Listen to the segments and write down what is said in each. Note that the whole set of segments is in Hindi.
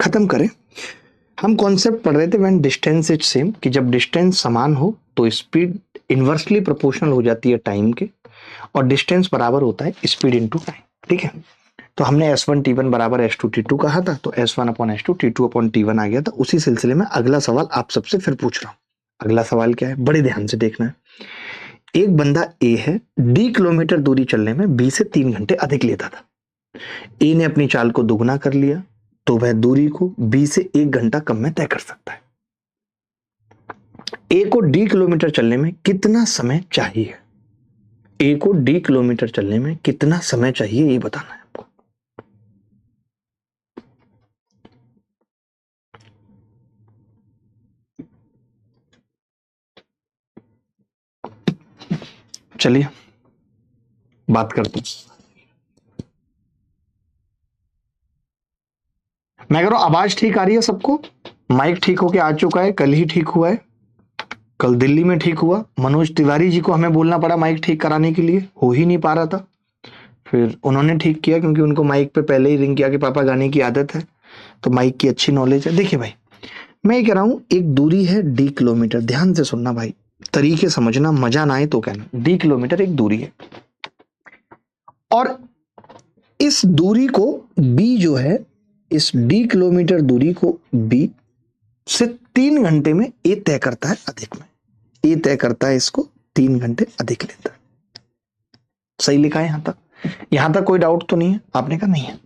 खत्म करें। हम कॉन्सेप्ट पढ़ रहे थे व्हेन डिस्टेंस इज सेम, कि जब डिस्टेंस समान हो तो स्पीड इनवर्सली प्रोपोर्शनल हो जाती है टाइम के, और डिस्टेंस बराबर होता है स्पीड इनटू टाइम। ठीक है, तो हमने S1 T1 बराबर S2 T2 कहा था, तो S1 upon S2 T2 upon T1 आ गया था। उसी सिलसिले में अगला सवाल आप सबसे फिर पूछ रहा हूं। अगला सवाल क्या है, बड़े ध्यान से देखना है। एक बंदा A है, D किलोमीटर दूरी चलने में B से 3 घंटे अधिक लेता था। A ने अपनी चाल को दुगना कर लिया, तो वह दूरी को B से 1 घंटा कम में तय कर सकता है। A को D किलोमीटर चलने में कितना समय चाहिए? A को D किलोमीटर चलने में कितना समय चाहिए, ये बताना है आपको। चलिए बात करते हैं। मैं कह रहा हूं आवाज ठीक आ रही है सबको? माइक ठीक होके आ चुका है, कल ही ठीक हुआ है, कल दिल्ली में ठीक हुआ। मनोज तिवारी जी को हमें बोलना पड़ा माइक ठीक कराने के लिए, हो ही नहीं पा रहा था, फिर उन्होंने ठीक किया, क्योंकि उनको माइक पे पहले ही रिंग किया कि पापा गाने की आदत है, तो माइक की अच्छी नॉलेज है। देखिए भाई, मैं ये कह रहा हूं एक दूरी है D किलोमीटर, ध्यान से सुनना भाई, तरीके समझना, मजा ना आए तो कहना। D किलोमीटर एक दूरी है, और इस दूरी को B जो है, इस D किलोमीटर दूरी को B से 3 घंटे में A तय करता है अधिक में। A तय करता है इसको 3 घंटे अधिक लेता है। सही लिखा है यहां तक? यहां तक कोई डाउट तो नहीं है? आपने कहा नहीं है।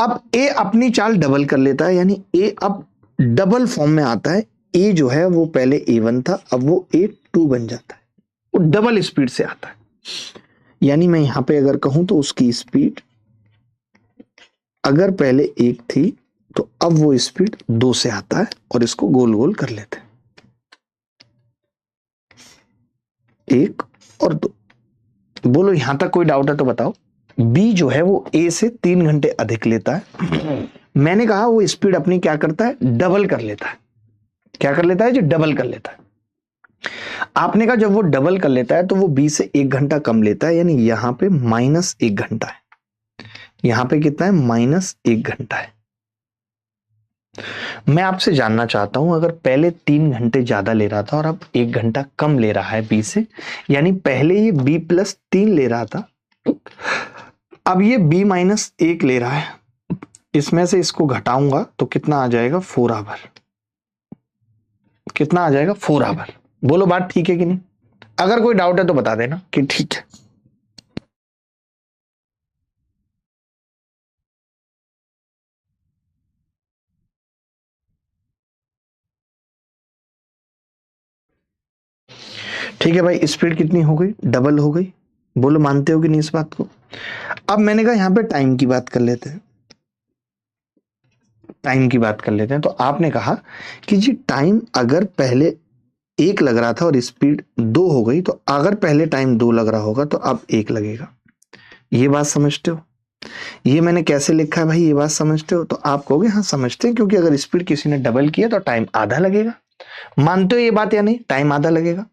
अब A अपनी चाल डबल कर लेता है, यानी A अब डबल फॉर्म में आता है। A जो है वो पहले A1 था, अब वो A2 बन जाता है, वो डबल स्पीड से आता है। यानी मैं यहां पे अगर कहूं तो उसकी स्पीड अगर पहले 1 थी तो अब वो स्पीड 2 से आता है, और इसको गोल गोल कर लेते हैं, 1 और 2। बोलो यहां तक कोई डाउट है तो बताओ। B जो है वो A से 3 घंटे अधिक लेता है। मैंने कहा वो स्पीड अपनी क्या करता है, डबल कर लेता है। क्या कर लेता है? जो डबल कर लेता है। आपने कहा जब वो डबल कर लेता है तो वो B से 1 घंटा कम लेता है, यानी यहां पे -1 घंटा है। यहां पे कितना है? -1 घंटा है। मैं आपसे जानना चाहता हूं, अगर पहले 3 घंटे ज्यादा ले रहा था और अब 1 घंटा कम ले रहा है B से, यानी पहले ये B+3 ले रहा था, अब ये B-1 ले रहा है, इसमें से इसको घटाऊंगा तो कितना आ जाएगा? 4 आवर। कितना आ जाएगा? 4 आवर। बोलो बात ठीक है कि नहीं? अगर कोई डाउट है तो बता देना कि ठीक है। ठीक है भाई, स्पीड कितनी हो गई? डबल हो गई। बोलो मानते हो कि नहीं इस बात को? अब मैंने कहा यहां पे टाइम की बात कर लेते हैं। टाइम की बात कर लेते हैं, तो आपने कहा कि जी टाइम अगर पहले 1 लग रहा था और स्पीड 2 हो गई, तो अगर पहले टाइम 2 लग रहा होगा तो अब 1 लगेगा। ये बात समझते हो? ये मैंने कैसे लिखा है भाई, ये बात समझते हो? तो आप कहोगे हाँ समझते हैं, क्योंकि अगर स्पीड किसी ने डबल किया तो टाइम आधा लगेगा। मानते हो ये बात या नहीं? टाइम आधा लगेगा।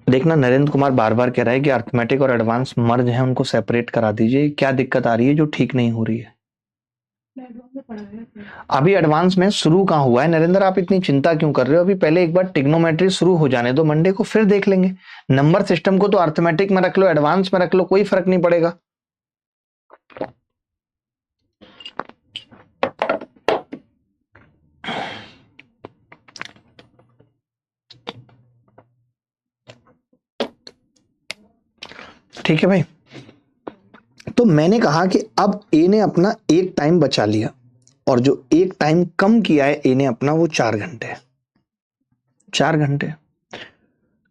देखना, नरेंद्र कुमार बार बार कह रहा है कि अर्थमेटिक और एडवांस मर्ज है, उनको सेपरेट करा दीजिए। क्या दिक्कत आ रही है जो ठीक नहीं हो रही है? अभी एडवांस में शुरू कहां हुआ है नरेंद्र? आप इतनी चिंता क्यों कर रहे हो? अभी पहले एक बार ट्रिग्नोमेट्री शुरू हो जाने दो मंडे को, फिर देख लेंगे। नंबर सिस्टम को तो अर्थमेटिक में रख लो, एडवांस में रख लो, कोई फर्क नहीं पड़ेगा। ठीक है भाई, तो मैंने कहा कि अब ए ने अपना एक टाइम बचा लिया, और जो एक टाइम कम किया है ए ने अपना, वो 4 घंटे। 4 घंटे।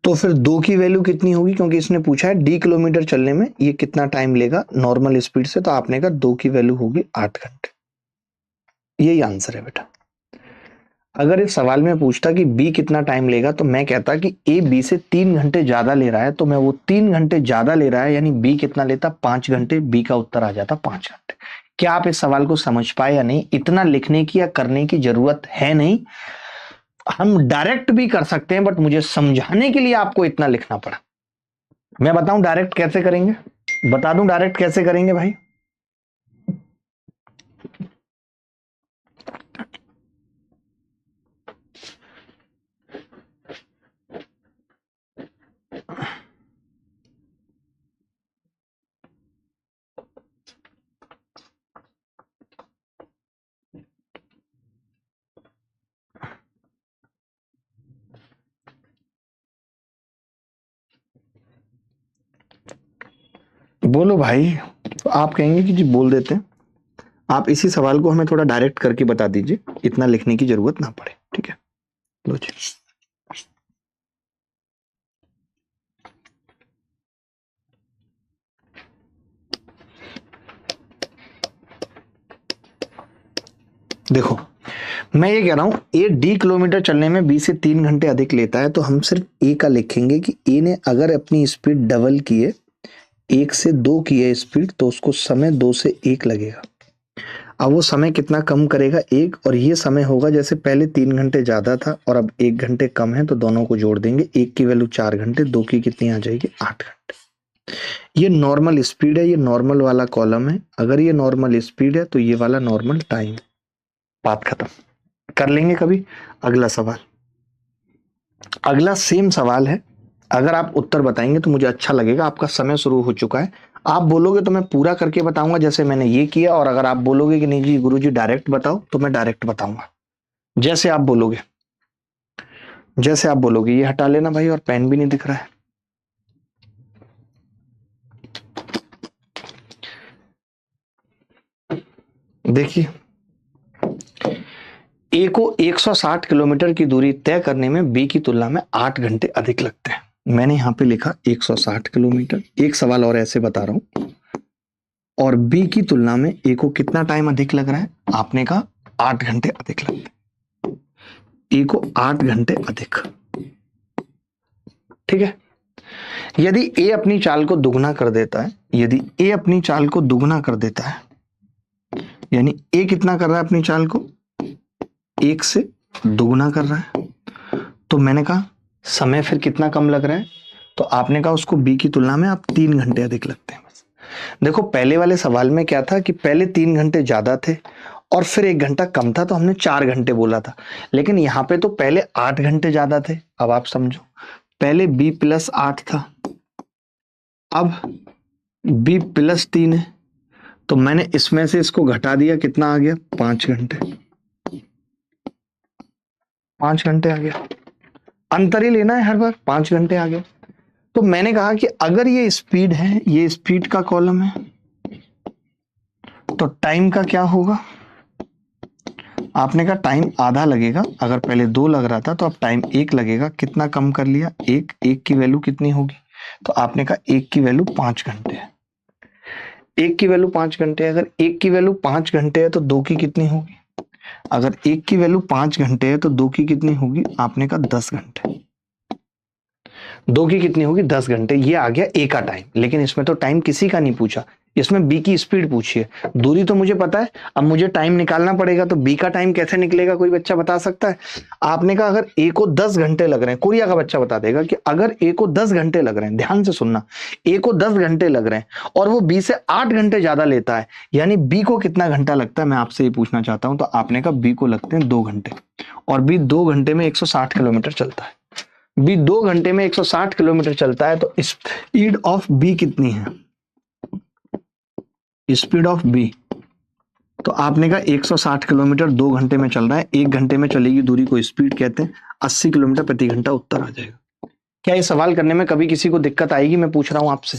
तो फिर 2 की वैल्यू कितनी होगी? क्योंकि इसने पूछा है D किलोमीटर चलने में ये कितना टाइम लेगा नॉर्मल स्पीड से, तो आपने कहा 2 की वैल्यू होगी 8 घंटे। यही आंसर है बेटा। अगर इस सवाल में पूछता कि B कितना टाइम लेगा, तो मैं कहता कि A B से 3 घंटे ज्यादा ले रहा है, तो मैं वो 3 घंटे ज्यादा ले रहा है, यानी B कितना लेता? 5 घंटे। B का उत्तर आ जाता 5 घंटे। क्या आप इस सवाल को समझ पाए या नहीं? इतना लिखने की या करने की जरूरत है नहीं, हम डायरेक्ट भी कर सकते हैं, बट मुझे समझाने के लिए आपको इतना लिखना पड़ा। मैं बताऊं डायरेक्ट कैसे करेंगे? बता दूं डायरेक्ट कैसे करेंगे भाई? बोलो भाई। तो आप कहेंगे कि जी बोल देते हैं। आप इसी सवाल को हमें थोड़ा डायरेक्ट करके बता दीजिए, इतना लिखने की जरूरत ना पड़े, ठीक है? लो जी। देखो, मैं ये कह रहा हूं ए डी किलोमीटर चलने में बी से 3 घंटे अधिक लेता है, तो हम सिर्फ ए का लिखेंगे कि ए ने अगर अपनी स्पीड डबल की है, 1 से 2 की है स्पीड, तो उसको समय 2 से 1 लगेगा। अब वो समय कितना कम करेगा? 1। और ये समय होगा जैसे पहले 3 घंटे ज्यादा था और अब 1 घंटे कम है, तो दोनों को जोड़ देंगे। 1 की वैल्यू 4 घंटे, 2 की कितनी आ जाएगी? 8 घंटे। ये नॉर्मल स्पीड है, ये नॉर्मल वाला कॉलम है। अगर ये नॉर्मल स्पीड है तो ये वाला नॉर्मल टाइम। बात खत्म। कर लेंगे कभी अगला सवाल। अगला सेम सवाल है। अगर आप उत्तर बताएंगे तो मुझे अच्छा लगेगा। आपका समय शुरू हो चुका है। आप बोलोगे तो मैं पूरा करके बताऊंगा जैसे मैंने ये किया, और अगर आप बोलोगे कि नहीं जी गुरुजी डायरेक्ट बताओ, तो मैं डायरेक्ट बताऊंगा जैसे आप बोलोगे। जैसे आप बोलोगे। ये हटा लेना भाई, और पेन भी नहीं दिख रहा है। देखिए, ए को 160 किलोमीटर की दूरी तय करने में बी की तुलना में 8 घंटे अधिक लगते हैं। मैंने यहां पे लिखा 160 किलोमीटर। एक सवाल और ऐसे बता रहा हूं, और बी की तुलना में ए को कितना टाइम अधिक लग रहा है? आपने कहा 8 घंटे अधिक लगते हैं। ए को 8 घंटे अधिक। ठीक है। यदि ए अपनी चाल को दुगना कर देता है, यदि ए अपनी चाल को दुगना कर देता है, यानी ए कितना कर रहा है अपनी चाल को? 1 से दुगना कर रहा है, तो मैंने कहा समय फिर कितना कम लग रहा है? तो आपने कहा उसको बी की तुलना में आप 3 घंटे अधिक लगते हैं। बस देखो, पहले वाले सवाल में क्या था कि पहले 3 घंटे ज्यादा थे और फिर 1 घंटा कम था, तो हमने 4 घंटे बोला था। लेकिन यहां पे तो पहले 8 घंटे ज्यादा थे। अब आप समझो, पहले बी प्लस 8 था, अब बी प्लस 3 है, तो मैंने इसमें से इसको घटा दिया, कितना आ गया? 5 घंटे। 5 घंटे आ गया। अंतर ही लेना है हर बार। 5 घंटे आ गया। तो मैंने कहा कि अगर ये स्पीड है, ये स्पीड का कॉलम है, तो टाइम का क्या होगा? आपने कहा टाइम आधा लगेगा। अगर पहले 2 लग रहा था तो अब टाइम 1 लगेगा। कितना कम कर लिया? 1। 1 की वैल्यू कितनी होगी? तो आपने कहा 1 की वैल्यू 5 घंटे है। 1 की वैल्यू 5 घंटे है। अगर 1 की वैल्यू 5 घंटे है तो 2 की कितनी होगी? अगर 1 की वैल्यू 5 घंटे है तो 2 की कितनी होगी? आपने कहा 10 घंटे। 2 की कितनी होगी? 10 घंटे। ये आ गया ए का टाइम। लेकिन इसमें तो टाइम किसी का नहीं पूछा, इसमें बी की स्पीड पूछी है। दूरी तो मुझे पता है, अब मुझे टाइम निकालना पड़ेगा। तो बी का टाइम कैसे निकलेगा? कोई बच्चा बता सकता है? आपने कहा अगर ए को 10 घंटे लग रहे हैं, कोरिया का बच्चा बता देगा कि अगर ए को 10 घंटे लग रहे हैं, ध्यान से सुनना, ए को 10 घंटे लग रहे हैं और वो बी से 8 घंटे ज्यादा लेता है, यानी बी को कितना घंटा लगता है? मैं आपसे ये पूछना चाहता हूं। तो आपने कहा बी को लगते हैं 2 घंटे, और बी 2 घंटे में 160 किलोमीटर चलता है। बी 2 घंटे में 160 किलोमीटर चलता है, तो स्पीड ऑफ बी कितनी है? स्पीड ऑफ बी, तो आपने कहा 160 किलोमीटर 2 घंटे में चल रहा है। 1 घंटे में चलेगी दूरी को स्पीड कहते हैं। 80 किलोमीटर प्रति घंटा उत्तर आ जाएगा। क्या ये सवाल करने में कभी किसी को दिक्कत आएगी? मैं पूछ रहा हूं आपसे।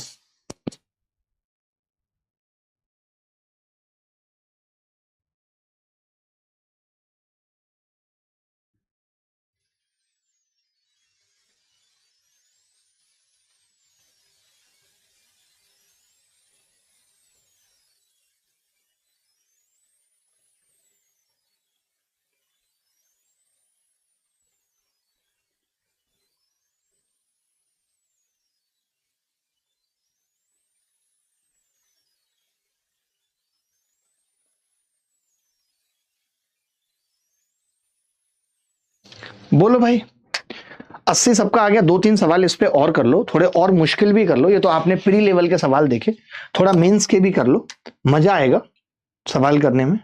बोलो भाई। 80 सबका आ गया। 2-3 सवाल इस पे और कर लो, थोड़े और मुश्किल भी कर लो। ये तो आपने प्री लेवल के सवाल देखे, थोड़ा मेंस के भी कर लो, मजा आएगा सवाल करने में।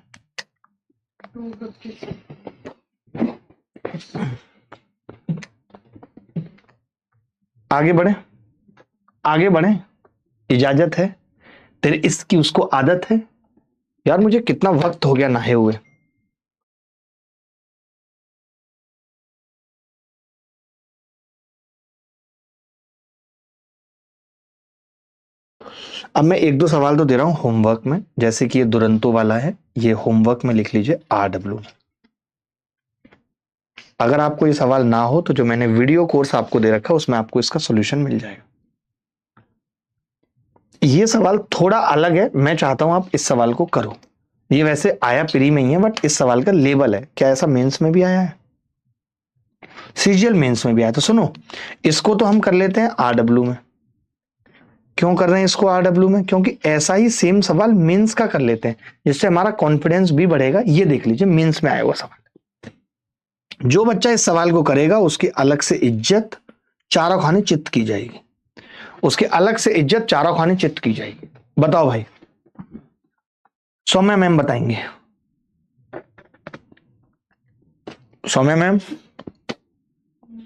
आगे बढ़े, आगे बढ़े, इजाजत है, तेरे इसकी उसको आदत है। यार मुझे कितना वक्त हो गया नहाए हुए। अब मैं 1-2 सवाल तो दे रहा हूं होमवर्क में, जैसे कि ये दुरंतो वाला है, ये होमवर्क में लिख लीजिए RW। अगर आपको ये सवाल ना हो तो जो मैंने वीडियो कोर्स आपको दे रखा है उसमें आपको इसका सॉल्यूशन मिल जाएगा। ये सवाल थोड़ा अलग है, मैं चाहता हूं आप इस सवाल को करो। ये वैसे आया प्री में ही है, बट इस सवाल का लेवल है। क्या ऐसा मेंस में भी आया है? सीजीएल मेंस में भी आया। तो सुनो, इसको तो हम कर लेते हैं RW में। क्यों कर रहे हैं इसको RW में? क्योंकि ऐसा ही सेम सवाल मेंस का कर लेते हैं, जिससे हमारा कॉन्फिडेंस भी बढ़ेगा। ये देख लीजिए मेंस में आया हुआ सवाल। जो बच्चा इस सवाल को करेगा उसकी अलग से इज्जत चारों खाने चित्त की जाएगी। उसके अलग से इज्जत चारों खाने चित्त की जाएगी। बताओ भाई, सौम्या मैम बताएंगे। सौम्या मैम,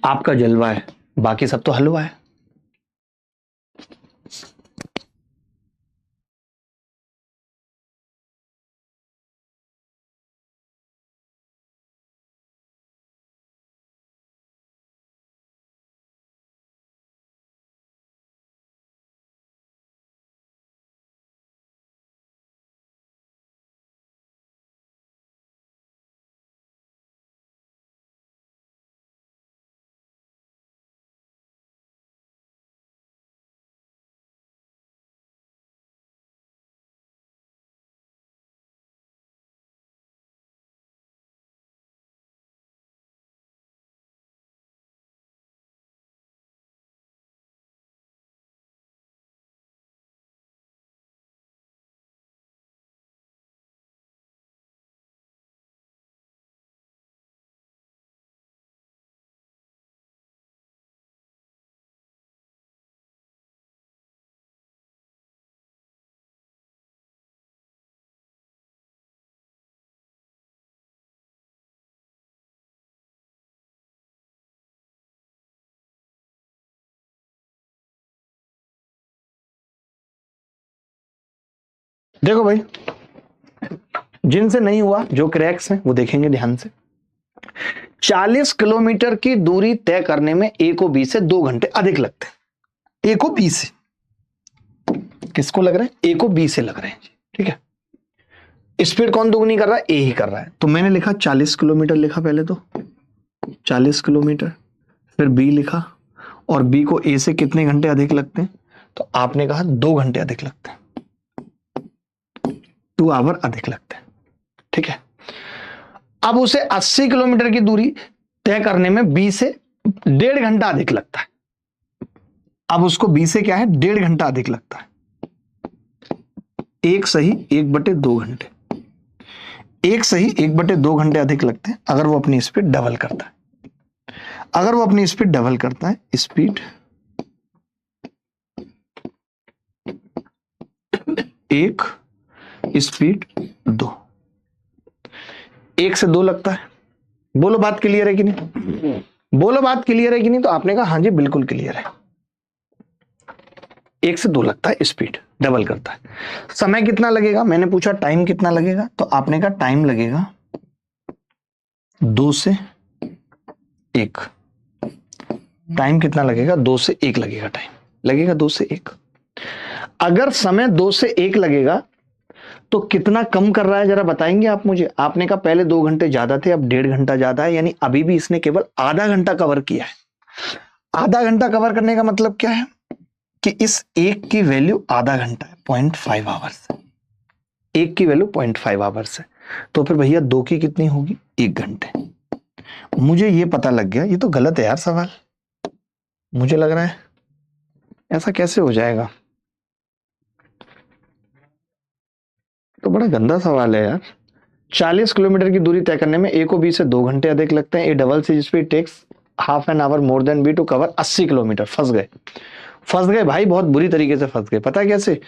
आपका जलवा है, बाकी सब तो हलवा है। देखो भाई, जिनसे नहीं हुआ, जो क्रैक्स हैं वो देखेंगे ध्यान से। 40 किलोमीटर की दूरी तय करने में ए को बी से 2 घंटे अधिक लगते हैं। ए को बी से, किसको लग रहा है? ए को बी से लग रहे हैं। ठीक है, स्पीड कौन दुगनी कर रहा है? ए ही कर रहा है। तो मैंने लिखा 40 किलोमीटर लिखा, पहले तो 40 किलोमीटर, फिर बी लिखा, और बी को ए से कितने घंटे अधिक लगते हैं? तो आपने कहा 2 घंटे अधिक लगते हैं, 2 आवर अधिक लगते हैं। ठीक है, अब उसे 80 किलोमीटर की दूरी तय करने में बी से 1.5 घंटा अधिक लगता है। अब उसको बी से क्या है? 1.5 घंटा अधिक लगता है। 1 सही 1/2 घंटे, 1 सही 1/2 घंटे अधिक लगते हैं अगर वो अपनी स्पीड डबल करता है। अगर वो अपनी स्पीड डबल करता है, स्पीड 1, स्पीड 2, 1 से 2 लगता है। बोलो बात क्लियर है कि नहीं? बोलो बात क्लियर है कि नहीं? तो आपने कहा हाँ जी बिल्कुल क्लियर है। 1 से 2 लगता है, स्पीड डबल करता है। समय कितना लगेगा? मैंने पूछा टाइम कितना लगेगा, तो आपने कहा टाइम लगेगा 2 से 1। टाइम कितना लगेगा? 2 से 1 लगेगा। टाइम लगेगा 2 से 1। अगर समय 2 से 1 लगेगा तो कितना कम कर रहा है जरा बताएंगे आप मुझे? आपने कहा पहले 2 घंटे ज्यादा थे, अब 1.5 घंटा ज्यादा है, यानी अभी भी इसने केवल आधा घंटा कवर किया है। आधा घंटा कवर करने का मतलब क्या है? कि इस 1 की वैल्यू आधा घंटा है, 0.5 आवर्स। 1 की वैल्यू 0.5 आवर्स है, तो फिर भैया 2 की कितनी होगी? 1 घंटे। मुझे ये पता लग गया, ये तो गलत है यार सवाल। मुझे लग रहा है ऐसा कैसे हो जाएगा, तो बड़ा गंदा सवाल है यार। 40 किलोमीटर की दूरी तय करने में ए को बी से 2 घंटे अधिक लगते हैं। A double C speed takes half an hour more than B to cover 80 kilometre. फंस गए भाई, बहुत बुरी तरीके से फंस गए। पता है कैसे?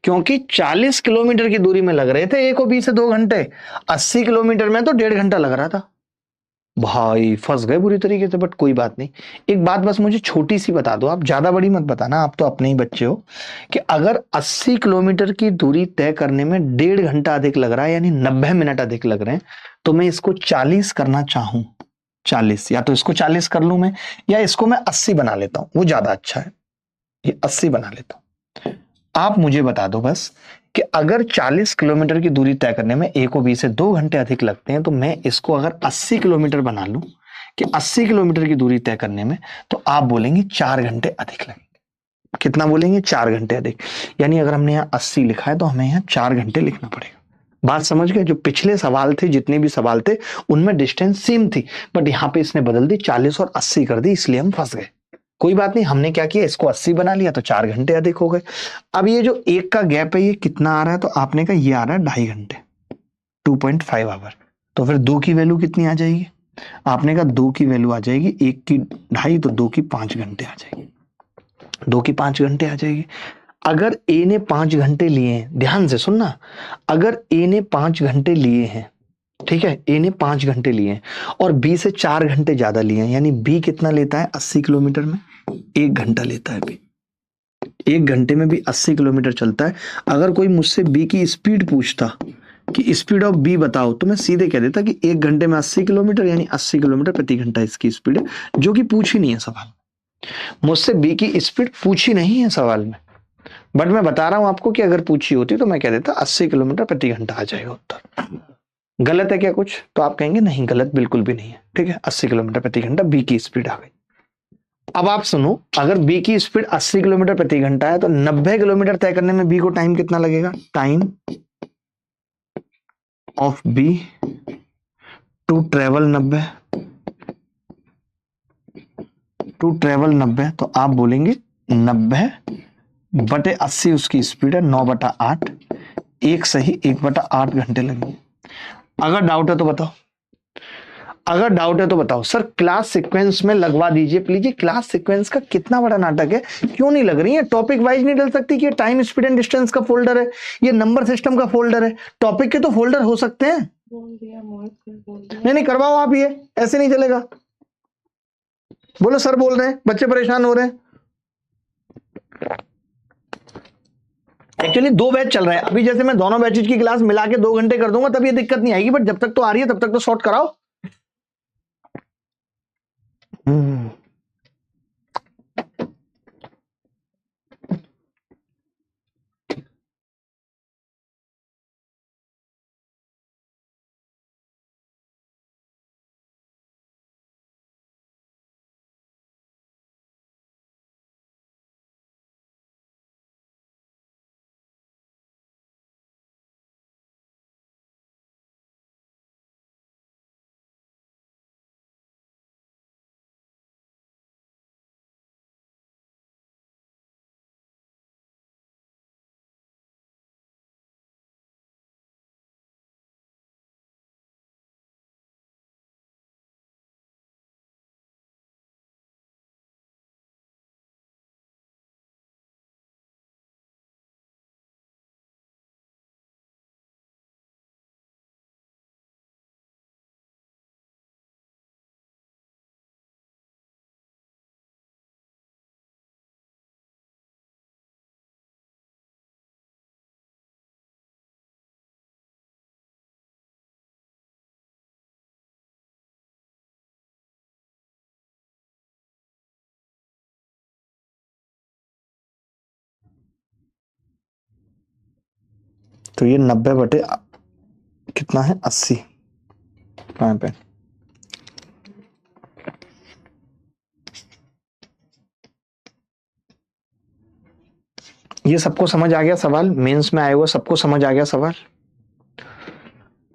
क्योंकि 40 किलोमीटर की दूरी में लग रहे थे ए को बी से 2 घंटे, 80 किलोमीटर में तो 1.5 घंटा लग रहा था। भाई फंस गए बुरी तरीके से। बट कोई बात नहीं, एक बात बस मुझे छोटी सी बता दो, आप ज्यादा बड़ी मत बताना, आप तो अपने ही बच्चे हो, कि अगर 80 किलोमीटर की दूरी तय करने में 1.5 घंटा अधिक लग रहा है, यानी 90 मिनट अधिक लग रहे हैं, तो मैं इसको 40 करना चाहूं, 40, या तो इसको 40 कर लूं मैं, या इसको मैं 80 बना लेता हूं, वो ज्यादा अच्छा है, ये 80 बना लेता हूं। आप मुझे बता दो बस कि अगर 40 किलोमीटर की दूरी तय करने में ए को बी से 2 घंटे अधिक लगते हैं, तो मैं इसको अगर 80 किलोमीटर बना लूं कि 80 किलोमीटर की दूरी तय करने में, तो आप बोलेंगे 4 घंटे अधिक लगेंगे। कितना बोलेंगे? 4 घंटे अधिक। यानी अगर हमने यहाँ 80 लिखा है तो हमें यहाँ 4 घंटे लिखना पड़ेगा। बात समझ गए? जो पिछले सवाल थे, जितने भी सवाल थे, उनमें डिस्टेंस सेम थी, बट यहाँ पे इसने बदल दी, 40 और 80 कर दी, इसलिए हम फंस गए। कोई बात नहीं, हमने क्या किया, इसको 80 बना लिया तो 4 घंटे अधिक हो गए। अब ये जो एक का गैप है, ये कितना आ रहा है? तो आपने कहा ये आ रहा है 2.5 घंटे, 2.5 आवर। तो फिर 2 की वैल्यू कितनी आ जाएगी? आपने कहा 2 की वैल्यू आ जाएगी, 1 की 2.5, तो 2 की 5 घंटे आ जाएगी, 2 की 5 घंटे आ जाएगी। अगर ए ने 5 घंटे लिए हैं, ध्यान से सुनना, अगर ए ने 5 घंटे लिए हैं, ठीक है, ए ने 5 घंटे लिए हैं और बी से 4 घंटे ज्यादा लिए हैं, यानी बी कितना लेता है 80 किलोमीटर में? 1 घंटा लेता है बी। 1 घंटे में भी 80 किलोमीटर चलता है। अगर कोई मुझसे बी की स्पीड पूछता कि स्पीड ऑफ बी बताओ, तो मैं सीधे कह देता कि 1 घंटे में 80 किलोमीटर, यानी 80 किलोमीटर प्रति घंटा इसकी स्पीड है, जो कि पूछी नहीं है सवाल। मुझसे बी की स्पीड पूछी नहीं है सवाल में, बट मैं बता रहा हूं आपको कि अगर पूछी होती तो मैं कह देता 80 किलोमीटर प्रति घंटा आ जाएगा उत्तर। गलत है क्या कुछ? तो आप कहेंगे नहीं, गलत बिल्कुल भी नहीं है। ठीक है, 80 किलोमीटर प्रति घंटा बी की स्पीड आ गई। अब आप सुनो, अगर बी की स्पीड 80 किलोमीटर प्रति घंटा है, तो 90 किलोमीटर तय करने में बी को टाइम कितना लगेगा? Time of B to travel 90, तो आप बोलेंगे 90/80 उसकी स्पीड है, 9/8, एक सही, 1/8 घंटे लगेंगे। अगर डाउट है तो बताओ, अगर डाउट है तो बताओ। सर क्लास सीक्वेंस में लगवा दीजिए प्लीज। क्लास सीक्वेंस का कितना बड़ा नाटक है, क्यों नहीं लग रही है? टॉपिक वाइज नहीं डल सकती कि टाइम स्पीड एंड डिस्टेंस का फोल्डर है, ये नंबर सिस्टम का फोल्डर है, टॉपिक के तो फोल्डर हो सकते हैं। नहीं करवाओ आप, ये ऐसे नहीं चलेगा। बोलो सर बोल रहे हैं, बच्चे परेशान हो रहे हैं। एक्चुअली 2 बैच चल रहा है अभी, जैसे मैं दोनों बैचेज की क्लास मिला के 2 घंटे कर दूंगा तब ये दिक्कत नहीं आएगी, बट जब तक तो आ रही है तब तक तो शॉर्ट कराओ। तो ये 90 बटे कितना है? 80। कहां पे? ये सबको समझ आ गया सवाल? मेंस में आए हुआ सबको समझ आ गया सवाल?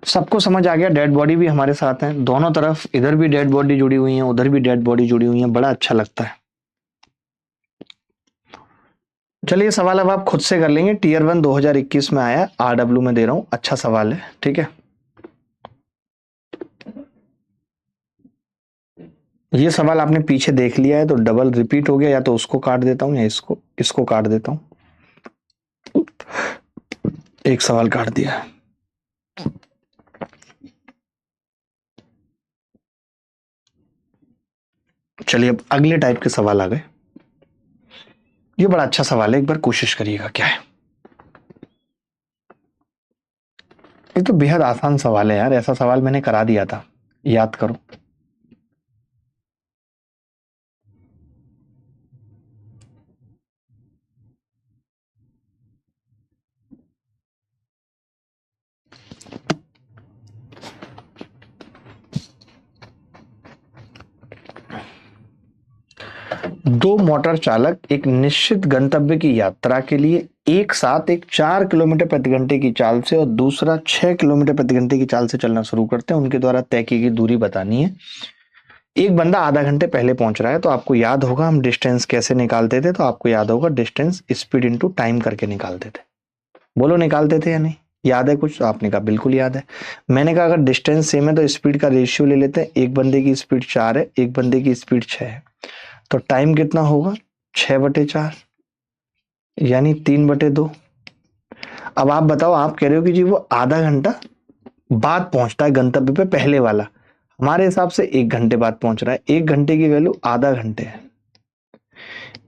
सबको समझ आ गया? डेड बॉडी भी हमारे साथ है दोनों तरफ, इधर भी डेड बॉडी जुड़ी हुई है, उधर भी डेड बॉडी जुड़ी हुई है, बड़ा अच्छा लगता है। चलिए सवाल अब आप खुद से कर लेंगे। टीयर 1 2021 में आया, RW में दे रहा हूं, अच्छा सवाल है। ठीक है, ये सवाल आपने पीछे देख लिया है तो डबल रिपीट हो गया, या तो उसको काट देता हूं या इसको काट देता हूं। एक सवाल काट दिया है। चलिए अब अगले टाइप के सवाल आ गए। ये बड़ा अच्छा सवाल है, एक बार कोशिश करिएगा क्या है। ये तो बेहद आसान सवाल है यार, ऐसा सवाल मैंने करा दिया था, याद करो। दो मोटर चालक एक निश्चित गंतव्य की यात्रा के लिए एक साथ एक 4 किलोमीटर प्रति घंटे की चाल से और दूसरा 6 किलोमीटर प्रति घंटे की चाल से चलना शुरू करते हैं। उनके द्वारा तय की गई दूरी बतानी है। एक बंदा आधा घंटे पहले पहुंच रहा है, तो आपको याद होगा हम डिस्टेंस कैसे निकालते थे, तो आपको याद होगा डिस्टेंस स्पीड इनटू टाइम करके निकालते थे। बोलो निकालते थे या नहीं, याद है कुछ? तो आपने कहा बिल्कुल याद है। मैंने कहा अगर डिस्टेंस सेम है तो स्पीड का रेशियो ले लेते हैं। एक बंदे की स्पीड 4 है, एक बंदे की स्पीड 6 है, तो टाइम कितना होगा? 6/4 यानी 3/2। अब आप बताओ, आप कह रहे हो कि जी वो आधा घंटा बाद पहुंचता है गंतव्य पे, पहले वाला। हमारे हिसाब से 1 घंटे बाद पहुंच रहा है। 1 घंटे की वैल्यू आधा घंटे है,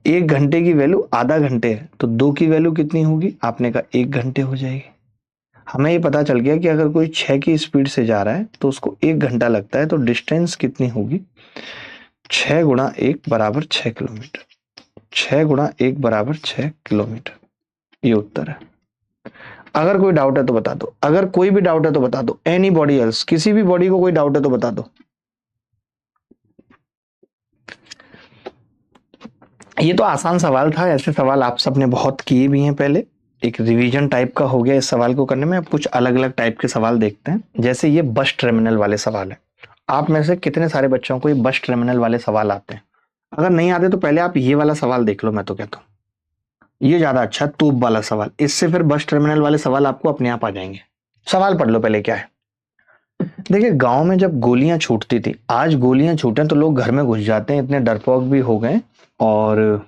1 घंटे की वैल्यू आधा घंटे है, तो 2 की वैल्यू कितनी होगी? आपने कहा 1 घंटे हो जाएगी। हमें ये पता चल गया कि अगर कोई 6 की स्पीड से जा रहा है तो उसको 1 घंटा लगता है, तो डिस्टेंस कितनी होगी? 6 गुणा 1 बराबर 6 किलोमीटर। 6 गुणा 1 बराबर 6 किलोमीटर, ये उत्तर है। अगर कोई डाउट है तो बता दो, अगर कोई भी डाउट है तो बता दो। एनी बॉडी एल्स, किसी भी बॉडी को कोई डाउट है तो बता दो। ये तो आसान सवाल था, ऐसे सवाल आप सबने बहुत किए भी हैं पहले। एक रिवीजन टाइप का हो गया इस सवाल को करने में। अब कुछ अलग अलग टाइप के सवाल देखते हैं। जैसे ये बस टर्मिनल वाले सवाल है। आप में से कितने सारे बच्चों को ये बस टर्मिनल वाले सवाल आते हैं? अगर नहीं आते तो पहले आप ये वाला सवाल देख लो, मैं तो कहता हूँ ये ज्यादा अच्छा, तूब वाला सवाल। इससे फिर बस टर्मिनल वाले सवाल आपको अपने आप आ जाएंगे। सवाल पढ़ लो पहले क्या है। देखिए, गांव में जब गोलियां छूटती थी, आज गोलियां छूटे तो लोग घर में घुस जाते हैं, इतने डरपोक भी हो गए और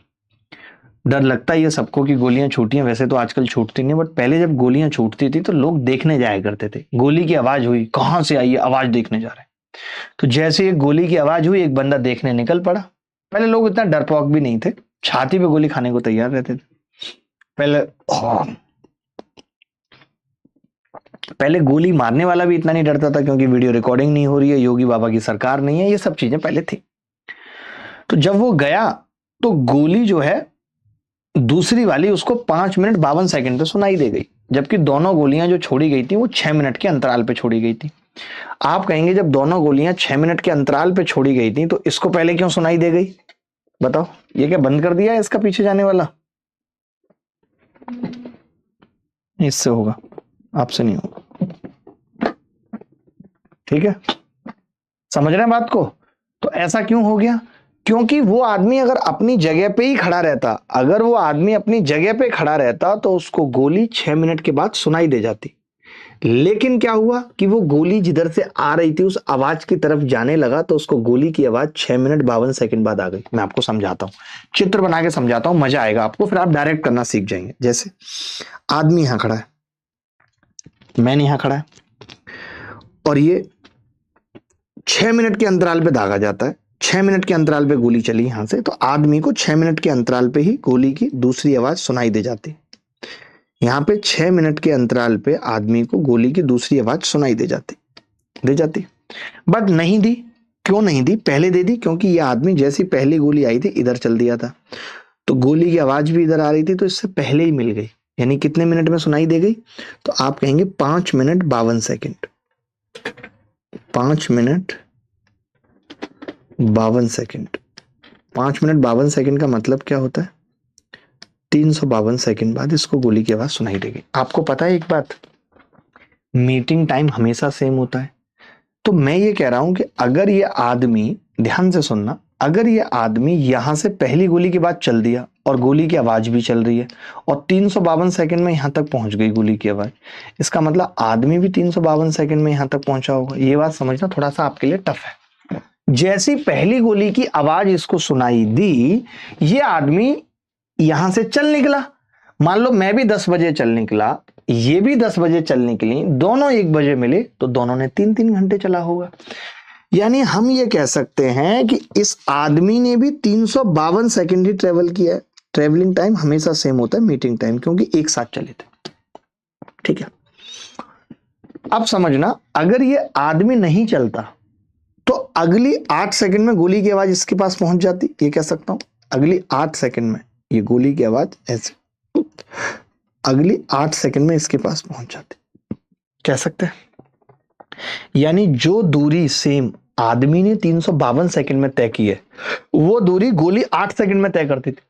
डर लगता है ये सबको कि गोलियां छूटी हैं। वैसे तो आजकल छूटती नहीं, बट पहले जब गोलियां छूटती थी तो लोग देखने जाया करते थे। गोली की आवाज हुई, कहां से आई है आवाज, देखने जा रहे हैं। तो जैसे ये गोली की आवाज हुई, एक बंदा देखने निकल पड़ा। पहले लोग इतना डरपोक भी नहीं थे, छाती पे गोली खाने को तैयार रहते थे। पहले गोली मारने वाला भी इतना नहीं डरता था, क्योंकि वीडियो रिकॉर्डिंग नहीं हो रही है, योगी बाबा की सरकार नहीं है, ये सब चीजें पहले थी। तो जब वो गया तो गोली जो है दूसरी वाली उसको 5 मिनट 52 सेकंड पे सुनाई दे गई, जबकि दोनों गोलियां जो छोड़ी गई थी वो 6 मिनट के अंतराल पे छोड़ी गई थी। आप कहेंगे जब दोनों गोलियां 6 मिनट के अंतराल पे छोड़ी गई थी तो इसको पहले क्यों सुनाई दे गई? बताओ, ये क्या बंद कर दिया है इसका पीछे जाने वाला? इससे होगा, आपसे नहीं होगा। ठीक है, समझ रहे हैं बात को? तो ऐसा क्यों हो गया? क्योंकि वो आदमी अगर अपनी जगह पे ही खड़ा रहता, अगर वो आदमी अपनी जगह पे खड़ा रहता तो उसको गोली 6 मिनट के बाद सुनाई दे जाती। लेकिन क्या हुआ कि वो गोली जिधर से आ रही थी उस आवाज की तरफ जाने लगा, तो उसको गोली की आवाज 6 मिनट 52 सेकंड बाद आ गई। मैं आपको समझाता हूं, चित्र बना के समझाता हूं, मजा आएगा आपको, फिर आप डायरेक्ट करना सीख जाएंगे। जैसे आदमी यहां खड़ा है, मैंने यहां खड़ा है, और ये 6 मिनट के अंतराल पे दागा जाता है। 6 मिनट के अंतराल पे गोली चली यहां से, तो आदमी को 6 मिनट के अंतराल पे ही गोली की दूसरी आवाज सुनाई दे जाती। यहां पे 6 मिनट के अंतराल पे आदमी को गोली की दूसरी आवाज सुनाई दे जाती। बट नहीं दी। क्यों नहीं दी? पहले दे दी क्योंकि ये आदमी जैसी पहली गोली आई थी इधर चल दिया था, तो गोली की आवाज भी इधर आ रही थी, तो इससे पहले ही मिल गई। यानी कितने मिनट में सुनाई दे गई? तो आप कहेंगे 5 minute 52 second. 5 minute 52 second. 5 minute 52 second का मतलब क्या होता है? 352 सेकंड बाद इसको गोली की आवाज सुनाई देगी। आपको पता है एक बात, मीटिंग टाइम हमेशा सेम होता है। तो मैं ये कह रहा हूं कि अगर ये आदमी, ध्यान से सुनना, अगर ये आदमी यहां से पहली गोली के बाद चल दिया और गोली की आवाज भी चल रही है और 352 सेकंड में यहां तक पहुंच गई गोली की आवाज, इसका मतलब आदमी भी 352 सेकंड में यहां तक पहुंचा होगा। ये बात समझना थोड़ा सा आपके लिए टफ है, जैसी पहली गोली की आवाज इसको सुनाई दी, ये आदमी यहां से चल निकला। मान लो मैं भी 10 बजे चल निकला, ये भी 10 बजे चल निकली, दोनों 1 बजे मिले, तो दोनों ने 3-3 घंटे चला होगा। यानी हम ये कह सकते हैं कि इस आदमी ने भी 352 सेकंड ही ट्रेवल किया है। ट्रेवलिंग टाइम हमेशा सेम होता है मीटिंग टाइम, क्योंकि एक साथ चले थे। ठीक है, अब समझना, अगर ये आदमी नहीं चलता तो अगली 8 सेकंड में गोली की आवाज इसके पास पहुंच जाती। ये कह सकता हूं अगली 8 सेकंड में ये गोली की आवाज ऐसे अगली 8 सेकंड में इसके पास पहुंच जाती, कह सकते हैं। यानी जो दूरी सेम आदमी ने 352 सेकंड में तय की है, वो दूरी गोली 8 सेकंड में तय करती थी।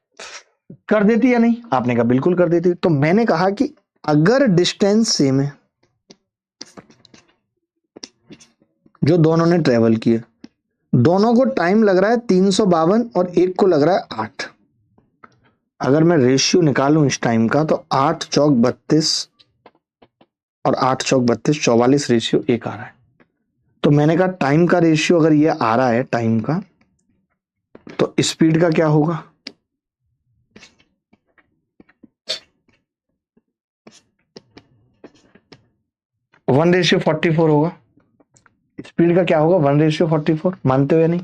कर देती या नहीं? आपने कहा बिल्कुल कर देती। तो मैंने कहा कि अगर डिस्टेंस सेम है जो दोनों ने ट्रेवल किया, दोनों को टाइम लग रहा है 352 और एक को लग रहा है 8, अगर मैं रेशियो निकालूं इस टाइम का तो 8 चौक 32 और 8 चौक 32, 44 रेशियो 1 आ रहा है। तो मैंने कहा टाइम का रेशियो अगर ये आ रहा है टाइम का, तो स्पीड का क्या होगा? वन रेशियो 44 होगा। स्पीड का क्या होगा? 1:44। मानते हो या नहीं?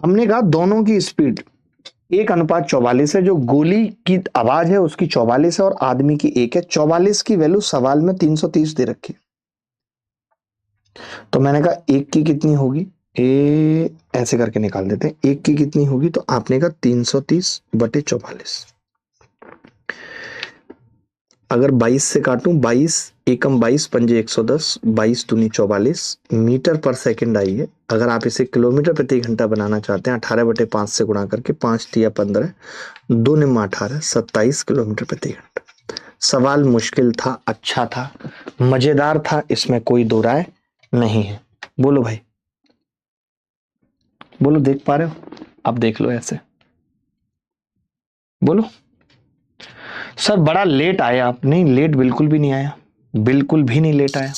हमने कहा दोनों की स्पीड 1:44 है। जो गोली की आवाज है उसकी 44 है और आदमी की 1 है। 44 की वैल्यू सवाल में 330 दे रखी। तो मैंने कहा एक की कितनी होगी, ऐसे करके निकाल देते हैं। एक की कितनी होगी, तो आपने कहा 330/44। अगर 22 से काटूं, 22 एकम 22 पंजे 110, 22 दूनी 44 मीटर पर सेकंड आई है। अगर आप इसे किलोमीटर प्रति घंटा बनाना चाहते हैं, 18/5 से गुणा करके, 5 तिया 15, 2 निम्मा 18, 27 किलोमीटर प्रति घंटा। सवाल मुश्किल था, अच्छा था, मजेदार था, इसमें कोई दो राय नहीं है। बोलो भाई, बोलो, देख पा रहे हो? आप देख लो ऐसे, बोलो। सर बड़ा लेट आया आप। नहीं, लेट बिल्कुल भी नहीं आया, बिल्कुल भी नहीं लेट आया।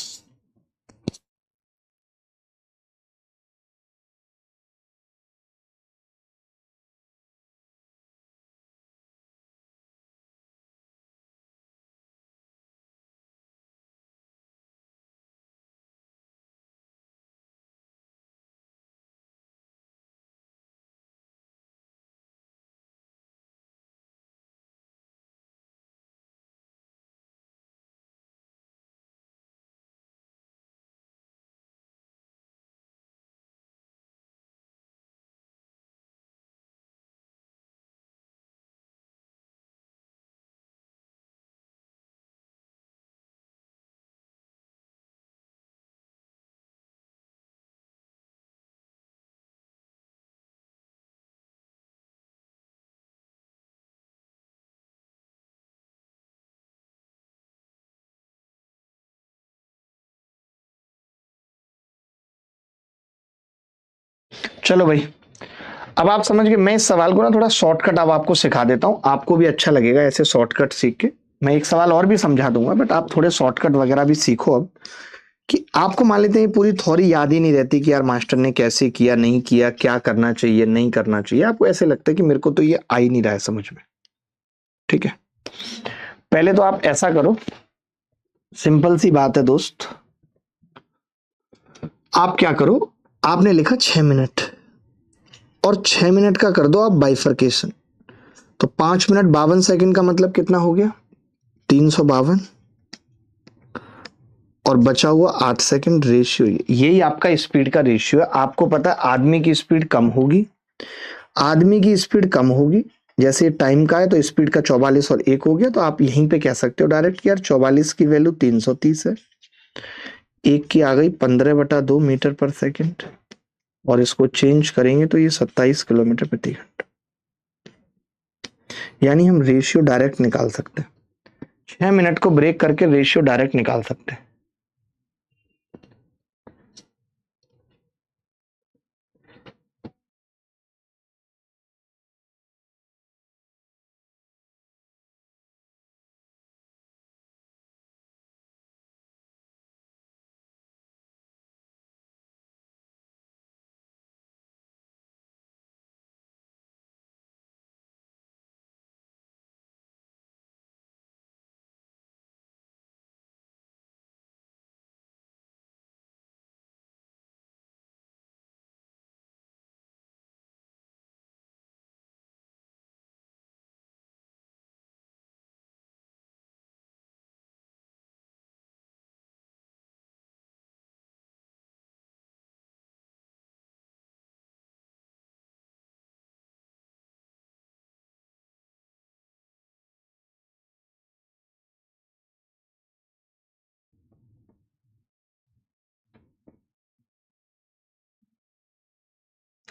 चलो भाई, अब आप समझ गए। मैं इस सवाल को ना थोड़ा शॉर्टकट अब आपको सिखा देता हूं, आपको भी अच्छा लगेगा ऐसे शॉर्टकट सीख के। मैं एक सवाल और भी समझा दूंगा, बट आप थोड़े शॉर्टकट वगैरह भी सीखो अब। कि आपको मान लेते हैं पूरी थ्योरी याद ही नहीं रहती कि यार मास्टर ने कैसे किया, नहीं किया, क्या करना चाहिए, नहीं करना चाहिए। आपको ऐसे लगता है कि मेरे को तो ये आ ही नहीं रहा है समझ में। ठीक है, पहले तो आप ऐसा करो, सिंपल सी बात है दोस्त। आप क्या करो, आपने लिखा 6 मिनट, और 6 मिनट का कर दो आप बाइफरकेशन। तो 5 मिनट 52 सेकंड का मतलब कितना हो गया? 352, और बचा हुआ 8 सेकंड। रेशियो यही आपका स्पीड का रेशियो है। आपको पता है आदमी की स्पीड कम होगी, आदमी की स्पीड कम होगी। जैसे टाइम का है तो स्पीड का 44 और 1 हो गया, तो आप यहीं पे कह सकते हो डायरेक्ट कि यार 44 की वैल्यू 330 है, 1 की आ गई 15/2 मीटर पर सेकंड, और इसको चेंज करेंगे तो ये 27 किलोमीटर प्रति घंटा। यानी हम रेशियो डायरेक्ट निकाल सकते हैं, 6 मिनट को ब्रेक करके रेशियो डायरेक्ट निकाल सकते हैं।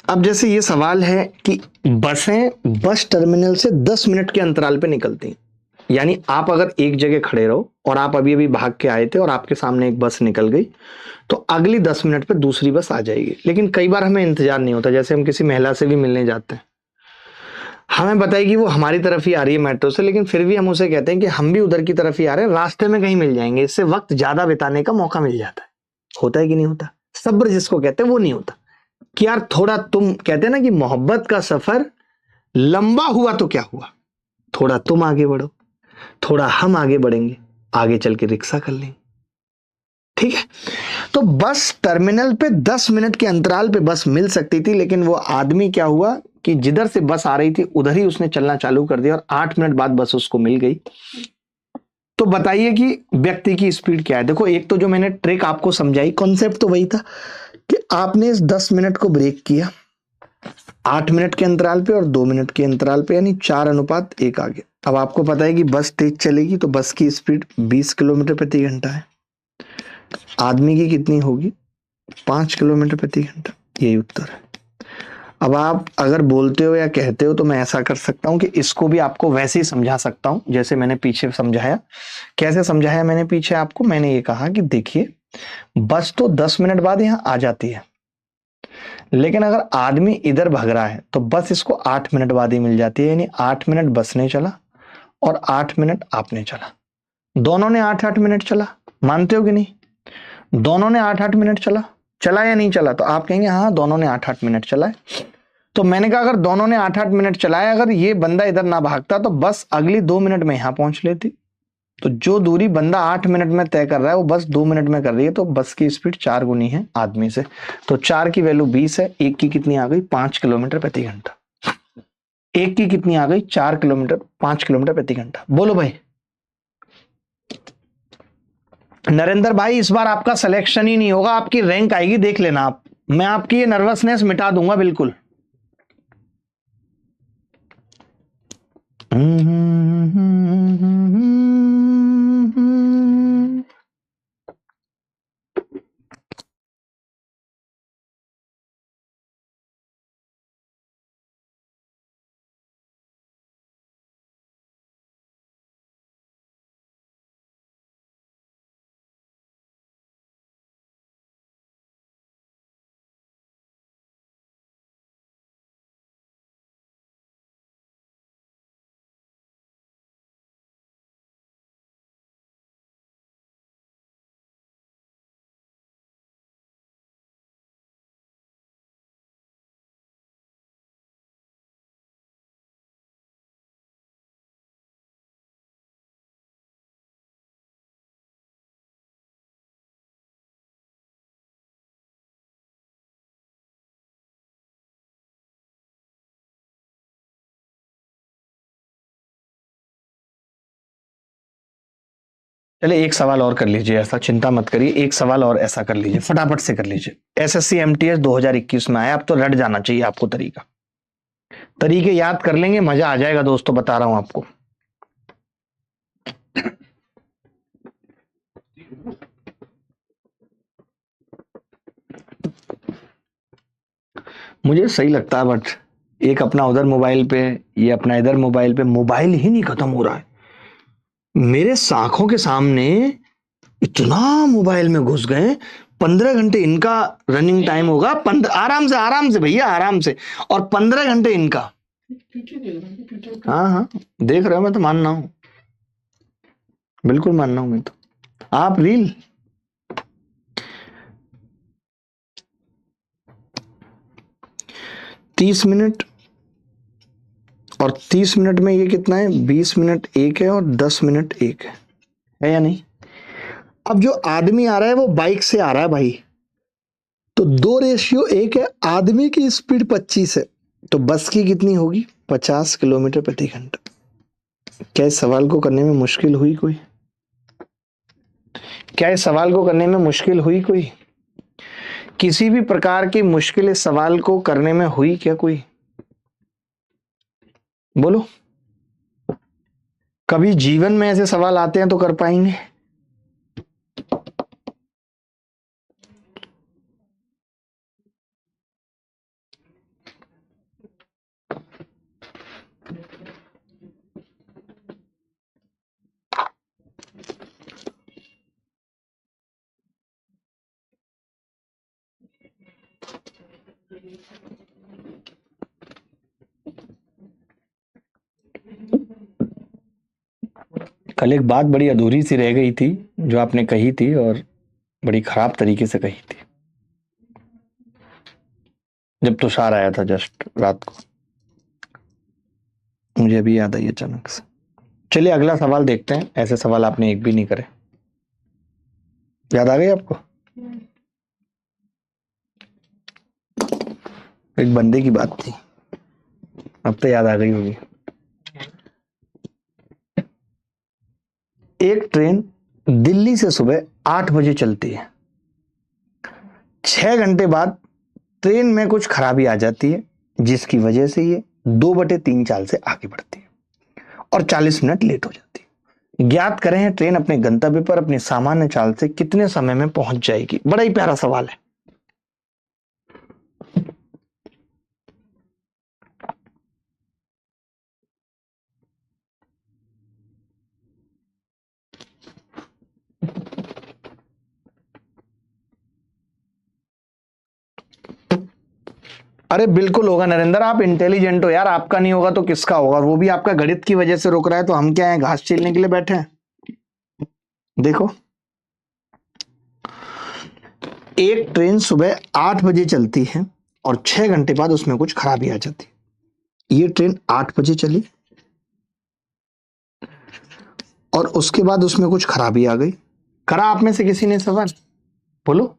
अब जैसे ये सवाल है कि बसें बस टर्मिनल से 10 मिनट के अंतराल पे निकलती हैं, यानी आप अगर एक जगह खड़े रहो और आप अभी अभी भाग के आए थे और आपके सामने एक बस निकल गई, तो अगली 10 मिनट पे दूसरी बस आ जाएगी। लेकिन कई बार हमें इंतजार नहीं होता, जैसे हम किसी महिला से भी मिलने जाते हैं, हमें बताएगी वो हमारी तरफ ही आ रही है मेट्रो से, लेकिन फिर भी हम उसे कहते हैं कि हम भी उधर की तरफ ही आ रहे हैं, रास्ते में कहीं मिल जाएंगे। इससे वक्त ज्यादा बिताने का मौका मिल जाता है। होता है कि नहीं होता? सब्र जिसको कहते हैं वो नहीं होता कि यार थोड़ा, तुम कहते हैं ना कि मोहब्बत का सफर लंबा हुआ तो क्या हुआ, थोड़ा तुम आगे बढ़ो, थोड़ा हम आगे बढ़ेंगे, आगे चल के रिक्शा कर लेंगे। ठीक है, तो बस टर्मिनल पे 10 मिनट के अंतराल पे बस मिल सकती थी, लेकिन वो आदमी क्या हुआ कि जिधर से बस आ रही थी उधर ही उसने चलना चालू कर दिया और 8 मिनट बाद बस उसको मिल गई। तो बताइए कि व्यक्ति की स्पीड क्या है। देखो, एक तो जो मैंने ट्रिक आपको समझाई, कॉन्सेप्ट तो वही था कि आपने इस 10 मिनट को ब्रेक किया 8 मिनट के अंतराल पे और 2 मिनट के अंतराल पे, यानी 4:1 आ गया। अब आपको पता है कि बस तेज चलेगी तो बस की स्पीड 20 किलोमीटर प्रति घंटा है, आदमी की कितनी होगी? 5 किलोमीटर प्रति घंटा। यही उत्तर है। अब आप अगर बोलते हो या कहते हो तो मैं ऐसा कर सकता हूं कि इसको भी आपको वैसे ही समझा सकता हूं जैसे मैंने पीछे समझाया। कैसे समझाया मैंने पीछे आपको? मैंने ये कहा कि देखिए, बस तो 10 मिनट बाद यहां आ जाती है, लेकिन अगर आदमी इधर भाग रहा है तो बस इसको 8 मिनट बाद ही मिल जाती है, यानी 8 मिनट बस ने चला और 8 मिनट आपने चला, दोनों ने 8-8 मिनट चला। मानते हो कि नहीं? दोनों ने 8-8 मिनट चला, चला या नहीं चला? तो आप कहेंगे हाँ, दोनों ने 8-8 मिनट चला है। तो मैंने कहा अगर दोनों ने 8-8 मिनट चलाया, अगर ये बंदा इधर ना भागता तो बस अगली 2 मिनट में यहां पहुंच लेती। तो जो दूरी बंदा 8 मिनट में तय कर रहा है वो बस 2 मिनट में कर रही है, तो बस की स्पीड 4 गुनी है आदमी से। तो 4 की वैल्यू 20 है, एक की कितनी आ गई? 5 किलोमीटर प्रति घंटा। एक की कितनी आ गई? 4 किलोमीटर, 5 किलोमीटर प्रति घंटा। बोलो भाई। नरेंद्र भाई, इस बार आपका सिलेक्शन ही नहीं होगा, आपकी रैंक आएगी, देख लेना आप। मैं आपकी ये नर्वसनेस मिटा दूंगा बिल्कुल। चलिए एक सवाल और कर लीजिए, ऐसा चिंता मत करिए, एक सवाल और ऐसा कर लीजिए, फटाफट से कर लीजिए। एसएससी एमटीएस 2021 में आया, अब तो रट जाना चाहिए आपको। तरीके याद कर लेंगे, मजा आ जाएगा दोस्तों, बता रहा हूं आपको। मुझे सही लगता है, बट एक अपना उधर मोबाइल पे, ये अपना इधर मोबाइल पे, मोबाइल ही नहीं खत्म हो रहा है मेरे आंखों के सामने। इतना मोबाइल में घुस गए, 15 घंटे इनका रनिंग टाइम होगा, 15 आराम से भैया, आराम से, और 15 घंटे इनका। हाँ हाँ, देख रहे हो, मैं तो मान रहा हूँ, बिल्कुल मान रहा हूँ मैं तो। आप रील 30 मिनट, और 30 मिनट में ये कितना है? 20 मिनट एक है और 10 मिनट एक है या नहीं? अब जो आदमी आ रहा है वो बाइक से आ रहा है भाई, तो 2:1 है। आदमी की स्पीड 25 है, तो बस की कितनी होगी? 50 किलोमीटर प्रति घंटा। क्या इस सवाल को करने में मुश्किल हुई कोई? क्या इस सवाल को करने में मुश्किल हुई कोई? किसी भी प्रकार की मुश्किल इस सवाल को करने में हुई क्या कोई? बोलो। कभी जीवन में ऐसे सवाल आते हैं तो कर पाएंगे? कल एक बात बड़ी अधूरी सी रह गई थी जो आपने कही थी और बड़ी खराब तरीके से कही थी जब तुषार आया था जस्ट रात को। मुझे अभी याद आई अचानक से। चलिए अगला सवाल देखते हैं। ऐसे सवाल आपने एक भी नहीं करे। याद आ गई आपको? एक बंदे की बात थी, अब तो याद आ गई होगी। एक ट्रेन दिल्ली से सुबह 8 बजे चलती है। 6 घंटे बाद ट्रेन में कुछ खराबी आ जाती है जिसकी वजह से ये 2/3 चाल से आगे बढ़ती है और 40 मिनट लेट हो जाती है। ज्ञात करें ट्रेन अपने गंतव्य पर अपनी सामान्य चाल से कितने समय में पहुंच जाएगी। बड़ा ही प्यारा सवाल है। 'अरे बिल्कुल होगा नरेंद्र, आप इंटेलिजेंट हो यार, आपका नहीं होगा तो किसका होगा। और वो भी आपका गणित की वजह से रुक रहा है, तो हम क्या है, घास छीलने के लिए बैठे हैं। देखो, एक ट्रेन सुबह 8 बजे चलती है और 6 घंटे बाद उसमें कुछ खराबी आ जाती है। ये ट्रेन 8 बजे चली और उसके बाद उसमें कुछ खराबी आ गई। करा आप में से किसी ने सवाल? बोलो।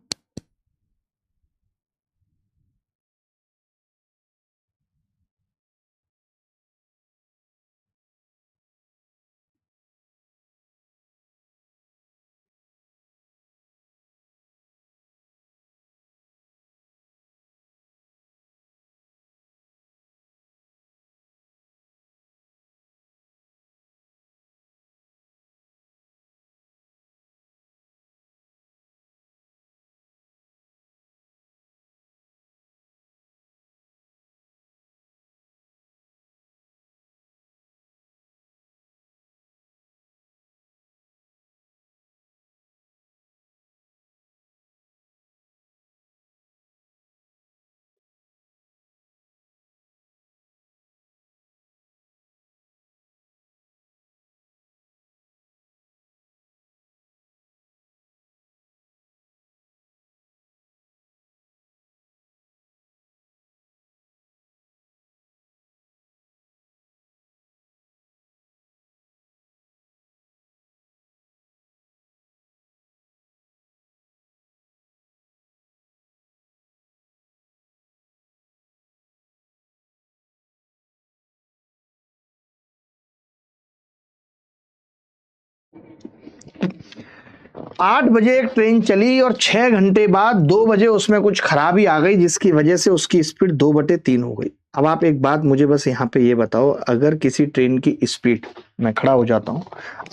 आठ बजे एक ट्रेन चली और 6 घंटे बाद 2 बजे उसमें कुछ खराबी आ गई जिसकी वजह से उसकी स्पीड 2/3 हो गई। अब आप एक बात मुझे बस यहाँ पे ये बताओ, अगर किसी ट्रेन की स्पीड, मैं खड़ा हो जाता हूँ,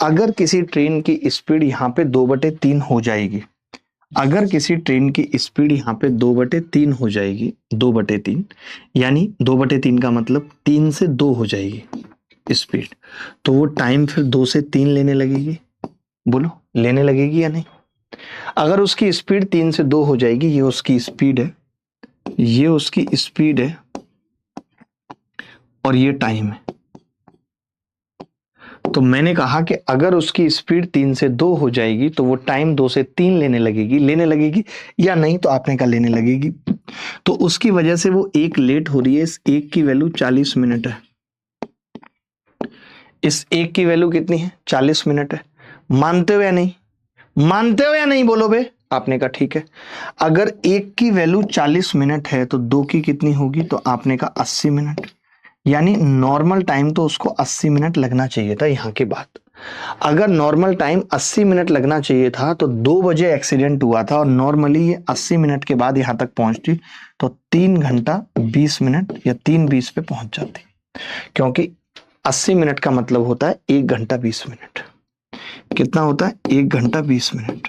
अगर किसी ट्रेन की स्पीड यहाँ पे 2/3 हो जाएगी, अगर किसी ट्रेन की स्पीड यहाँ पे 2/3 हो जाएगी, 2/3 यानी 2/3 का मतलब 3 से 2 हो जाएगी स्पीड, तो वो टाइम फिर 2 से 3 लेने लगेगी। बोलो, लेने लगेगी या नहीं? अगर उसकी स्पीड 3 से 2 हो जाएगी, ये उसकी स्पीड है, ये उसकी स्पीड है और ये टाइम है, तो मैंने कहा कि अगर उसकी स्पीड 3 से 2 हो जाएगी तो वो टाइम 2 से 3 लेने लगेगी या नहीं? तो आपने कहा लेने लगेगी, तो उसकी वजह से वो एक लेट हो रही है। इस एक की वैल्यू 40 मिनट है। इस एक की वैल्यू कितनी है? 40 मिनट है। मानते हो या नहीं? मानते हो या नहीं? बोलो बे। आपने कहा ठीक है। अगर एक की वैल्यू 40 मिनट है तो दो की कितनी होगी? तो आपने कहा 80 मिनट, यानी नॉर्मल टाइम तो उसको 80 मिनट लगना चाहिए था। यहाँ की बात, अगर नॉर्मल टाइम 80 मिनट लगना चाहिए था तो 2 बजे एक्सीडेंट हुआ था और नॉर्मली ये 80 मिनट के बाद यहाँ तक पहुंचती तो 3 घंटा 20 मिनट या 3:20 पे पहुंच जाती, क्योंकि 80 मिनट का मतलब होता है 1 घंटा 20 मिनट। कितना होता है? 1 घंटा 20 मिनट।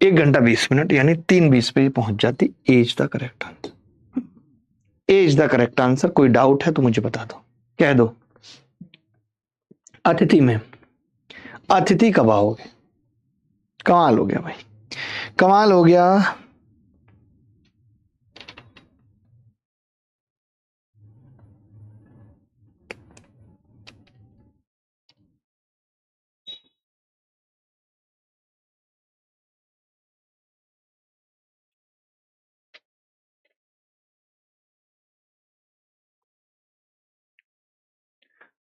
1 घंटा 20 मिनट यानी 3:20 पे पहुंच जाती। As the correct answer. As the correct answer. कोई डाउट है तो मुझे बता दो, कह दो। अतिथि में, अतिथि कब आओगे? कमाल हो गया भाई। कमाल हो गया।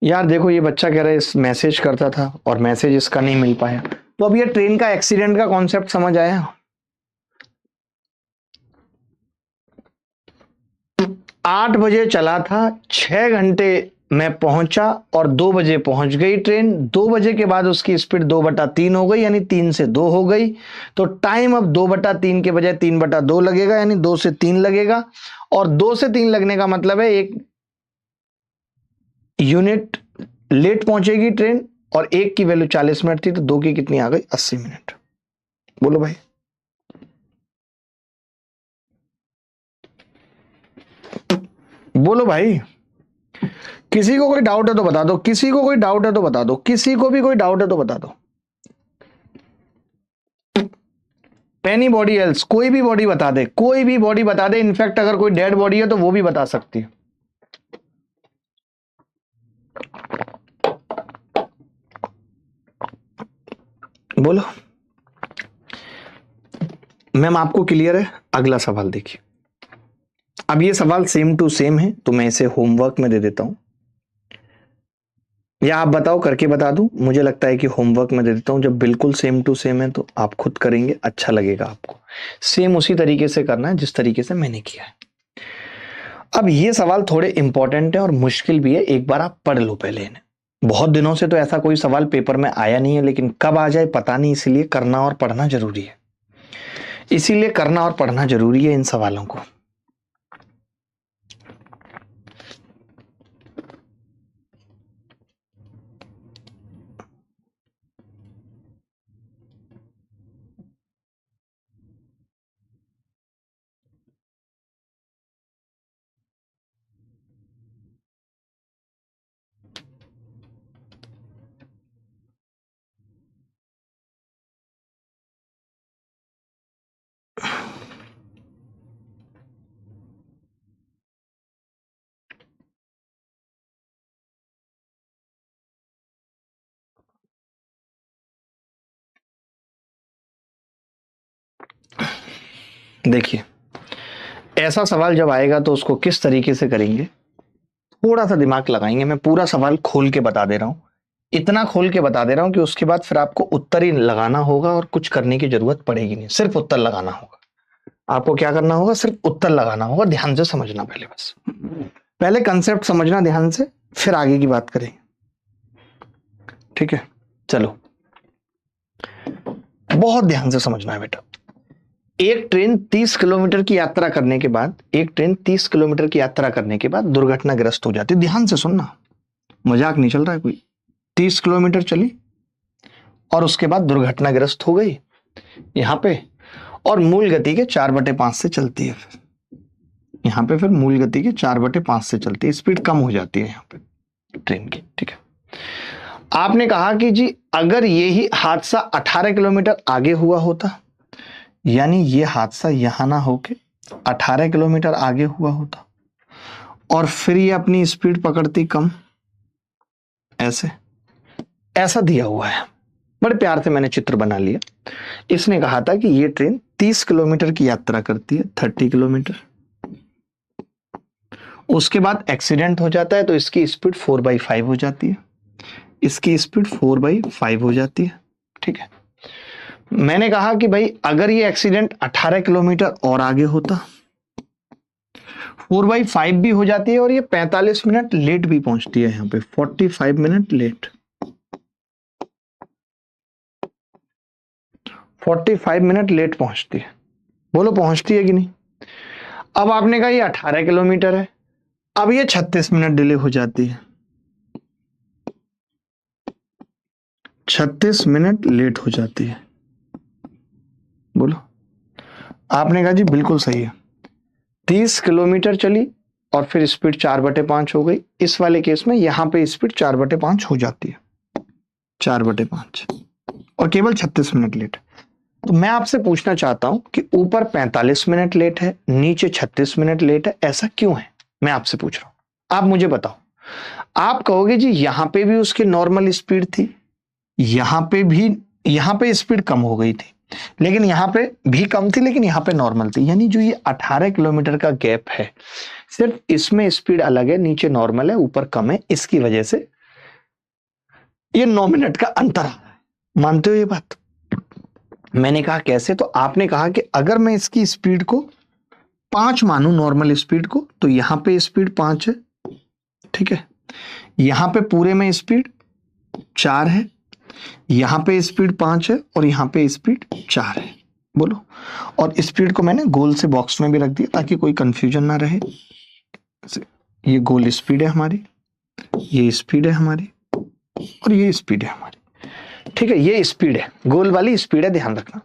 यार देखो, ये बच्चा कह रहा है इस मैसेज करता था और मैसेज इसका नहीं मिल पाया। तो अब ये ट्रेन का एक्सीडेंट का कॉन्सेप्ट समझ आया। 8 बजे चला था, 6 घंटे में पहुंचा और 2 बजे पहुंच गई ट्रेन। 2 बजे के बाद उसकी स्पीड 2/3 हो गई, यानी 3 से 2 हो गई। तो टाइम अब 2/3 के बजाय 3/2 लगेगा, यानी 2 से 3 लगेगा। और 2 से 3 लगने का मतलब है 1 यूनिट लेट पहुंचेगी ट्रेन। और 1 की वैल्यू 40 मिनट थी, तो 2 की कितनी आ गई? 80 मिनट। बोलो भाई। बोलो भाई। किसी को कोई डाउट है तो बता दो, किसी को कोई डाउट है तो बता दो, किसी को भी कोई डाउट है तो बता दो। एनी बॉडी एल्स, कोई भी बॉडी बता दे, कोई भी बॉडी बता दे। इनफैक्ट अगर कोई डेड बॉडी है तो वो भी बता सकती है। बोलो। मैम आपको क्लियर है? अगला सवाल देखिए। अब ये सवाल सेम टू सेम है, तो मैं इसे होमवर्क में दे देता हूं, या आप बताओ करके बता दूं? मुझे लगता है कि होमवर्क में दे देता हूं। जब बिल्कुल सेम टू सेम है तो आप खुद करेंगे, अच्छा लगेगा आपको। सेम उसी तरीके से करना है जिस तरीके से मैंने किया है। अब ये सवाल थोड़े इंपॉर्टेंट है और मुश्किल भी है, एक बार आप पढ़ लो पहले इन्हें। बहुत दिनों से तो ऐसा कोई सवाल पेपर में आया नहीं है, लेकिन कब आ जाए पता नहीं, इसीलिए करना और पढ़ना जरूरी है। इसीलिए करना और पढ़ना जरूरी है इन सवालों को। देखिए, ऐसा सवाल जब आएगा तो उसको किस तरीके से करेंगे, थोड़ा सा दिमाग लगाएंगे। मैं पूरा सवाल खोल के बता दे रहा हूं, इतना खोल के बता दे रहा हूं कि उसके बाद फिर आपको उत्तर ही लगाना होगा और कुछ करने की जरूरत पड़ेगी नहीं, सिर्फ उत्तर लगाना होगा। आपको क्या करना होगा? सिर्फ उत्तर लगाना होगा। ध्यान से समझना पहले, बस पहले कंसेप्ट समझना ध्यान से, फिर आगे की बात करेंगे। ठीक है, चलो बहुत ध्यान से समझना है बेटा। एक ट्रेन 30 किलोमीटर की यात्रा करने के बाद, एक ट्रेन 30 किलोमीटर की यात्रा करने के बाद दुर्घटनाग्रस्त हो जाती है। ध्यान से सुनना, मजाक नहीं चल रहा है कोई। 30 किलोमीटर चली और उसके बाद दुर्घटनाग्रस्त हो गई यहां पे, और मूल गति के 4/5 से चलती है। फिर यहां पे फिर मूल गति के 4/5 से चलती है, स्पीड कम हो जाती है यहां पे ट्रेन की। ठीक है, आपने कहा कि जी अगर यही हादसा 18 किलोमीटर आगे हुआ होता, यानी ये हादसा यहां ना होके 18 किलोमीटर आगे हुआ होता, और फिर ये अपनी स्पीड पकड़ती कम, ऐसे ऐसा दिया हुआ है। बड़े प्यार से मैंने चित्र बना लिया। इसने कहा था कि ये ट्रेन 30 किलोमीटर की यात्रा करती है, 30 किलोमीटर। उसके बाद एक्सीडेंट हो जाता है तो इसकी स्पीड 4/5 हो जाती है, इसकी स्पीड 4/5 हो जाती है। ठीक है, मैंने कहा कि भाई अगर ये एक्सीडेंट 18 किलोमीटर और आगे होता, 4/5 भी हो जाती है और ये 45 मिनट लेट भी पहुंचती है यहां पे, 45 मिनट लेट। 45 मिनट लेट पहुंचती है। बोलो पहुंचती है कि नहीं? अब आपने कहा ये 18 किलोमीटर है, अब ये 36 मिनट डिले हो जाती है, 36 मिनट लेट हो जाती है। बोलो। आपने कहा जी बिल्कुल सही है, 30 किलोमीटर चली और फिर स्पीड 4/5 हो गई। इस वाले केस में यहां पे स्पीड 4/5 हो जाती है, 4/5, और केवल 36 मिनट लेट। तो मैं आपसे पूछना चाहता हूं कि ऊपर 45 मिनट लेट है, नीचे 36 मिनट लेट है, ऐसा क्यों है? मैं आपसे पूछ रहा हूं, आप मुझे बताओ। आप कहोगे जी यहां पे भी उसकी नॉर्मल स्पीड थी, यहां पे भी, यहां पे स्पीड कम हो गई थी, लेकिन यहां पे भी कम थी, लेकिन यहां पे नॉर्मल थी। यानी जो ये 18 किलोमीटर का गैप है, सिर्फ इसमें स्पीड अलग है, नीचे नॉर्मल है, ऊपर कम है, इसकी वजह से ये 9 मिनट का अंतर आ रहा है। मानते हो ये बात? मैंने कहा कैसे, तो आपने कहा कि अगर मैं इसकी स्पीड को 5 मानू, नॉर्मल स्पीड को, तो यहां पे स्पीड 5 है, ठीक है, यहां पे पूरे में स्पीड 4 है, यहां पे स्पीड 5 है, और यहां पे स्पीड 4 है। बोलो। और स्पीड को मैंने गोल से बॉक्स में भी रख दिया ताकि कोई कंफ्यूजन ना रहे। ये गोल स्पीड है हमारी, ये स्पीड है हमारी, और ये स्पीड है हमारी, ठीक है, ये स्पीड है, गोल वाली स्पीड है, ध्यान रखना।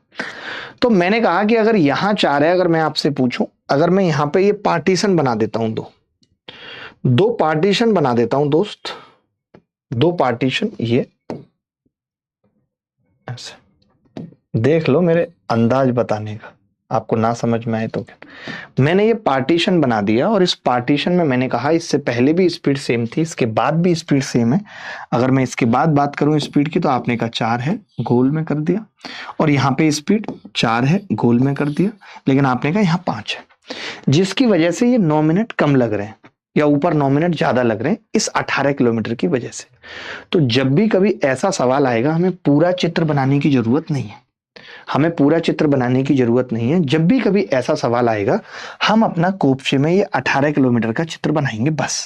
तो मैंने कहा कि अगर यहां 4 है, अगर मैं आपसे पूछूं, अगर मैं यहां पे ये पार्टीशन बना देता हूं, दो पार्टीशन बना देता हूं दोस्त, 2 पार्टीशन, ये ऐसे, देख लो मेरे अंदाज बताने का, आपको ना समझ में आए तो क्या। मैंने ये पार्टीशन बना दिया, और इस पार्टीशन में मैंने कहा इससे पहले भी स्पीड सेम थी, इसके बाद भी स्पीड सेम है। अगर मैं इसके बाद बात करूं स्पीड की, तो आपने कहा 4 है, गोल में कर दिया, और यहां पे स्पीड 4 है, गोल में कर दिया, लेकिन आपने कहा यहां 5 है, जिसकी वजह से ये 9 मिनट कम लग रहे हैं, या ऊपर 9 मिनट ज्यादा लग रहे हैं, इस 18 किलोमीटर की वजह से। तो जब भी कभी ऐसा सवाल आएगा, हमें पूरा चित्र बनाने की जरूरत नहीं है, हमें पूरा चित्र बनाने की जरूरत नहीं है। जब भी कभी ऐसा सवाल आएगा, हम अपना कोपचे में ये 18 किलोमीटर का चित्र बनाएंगे, बस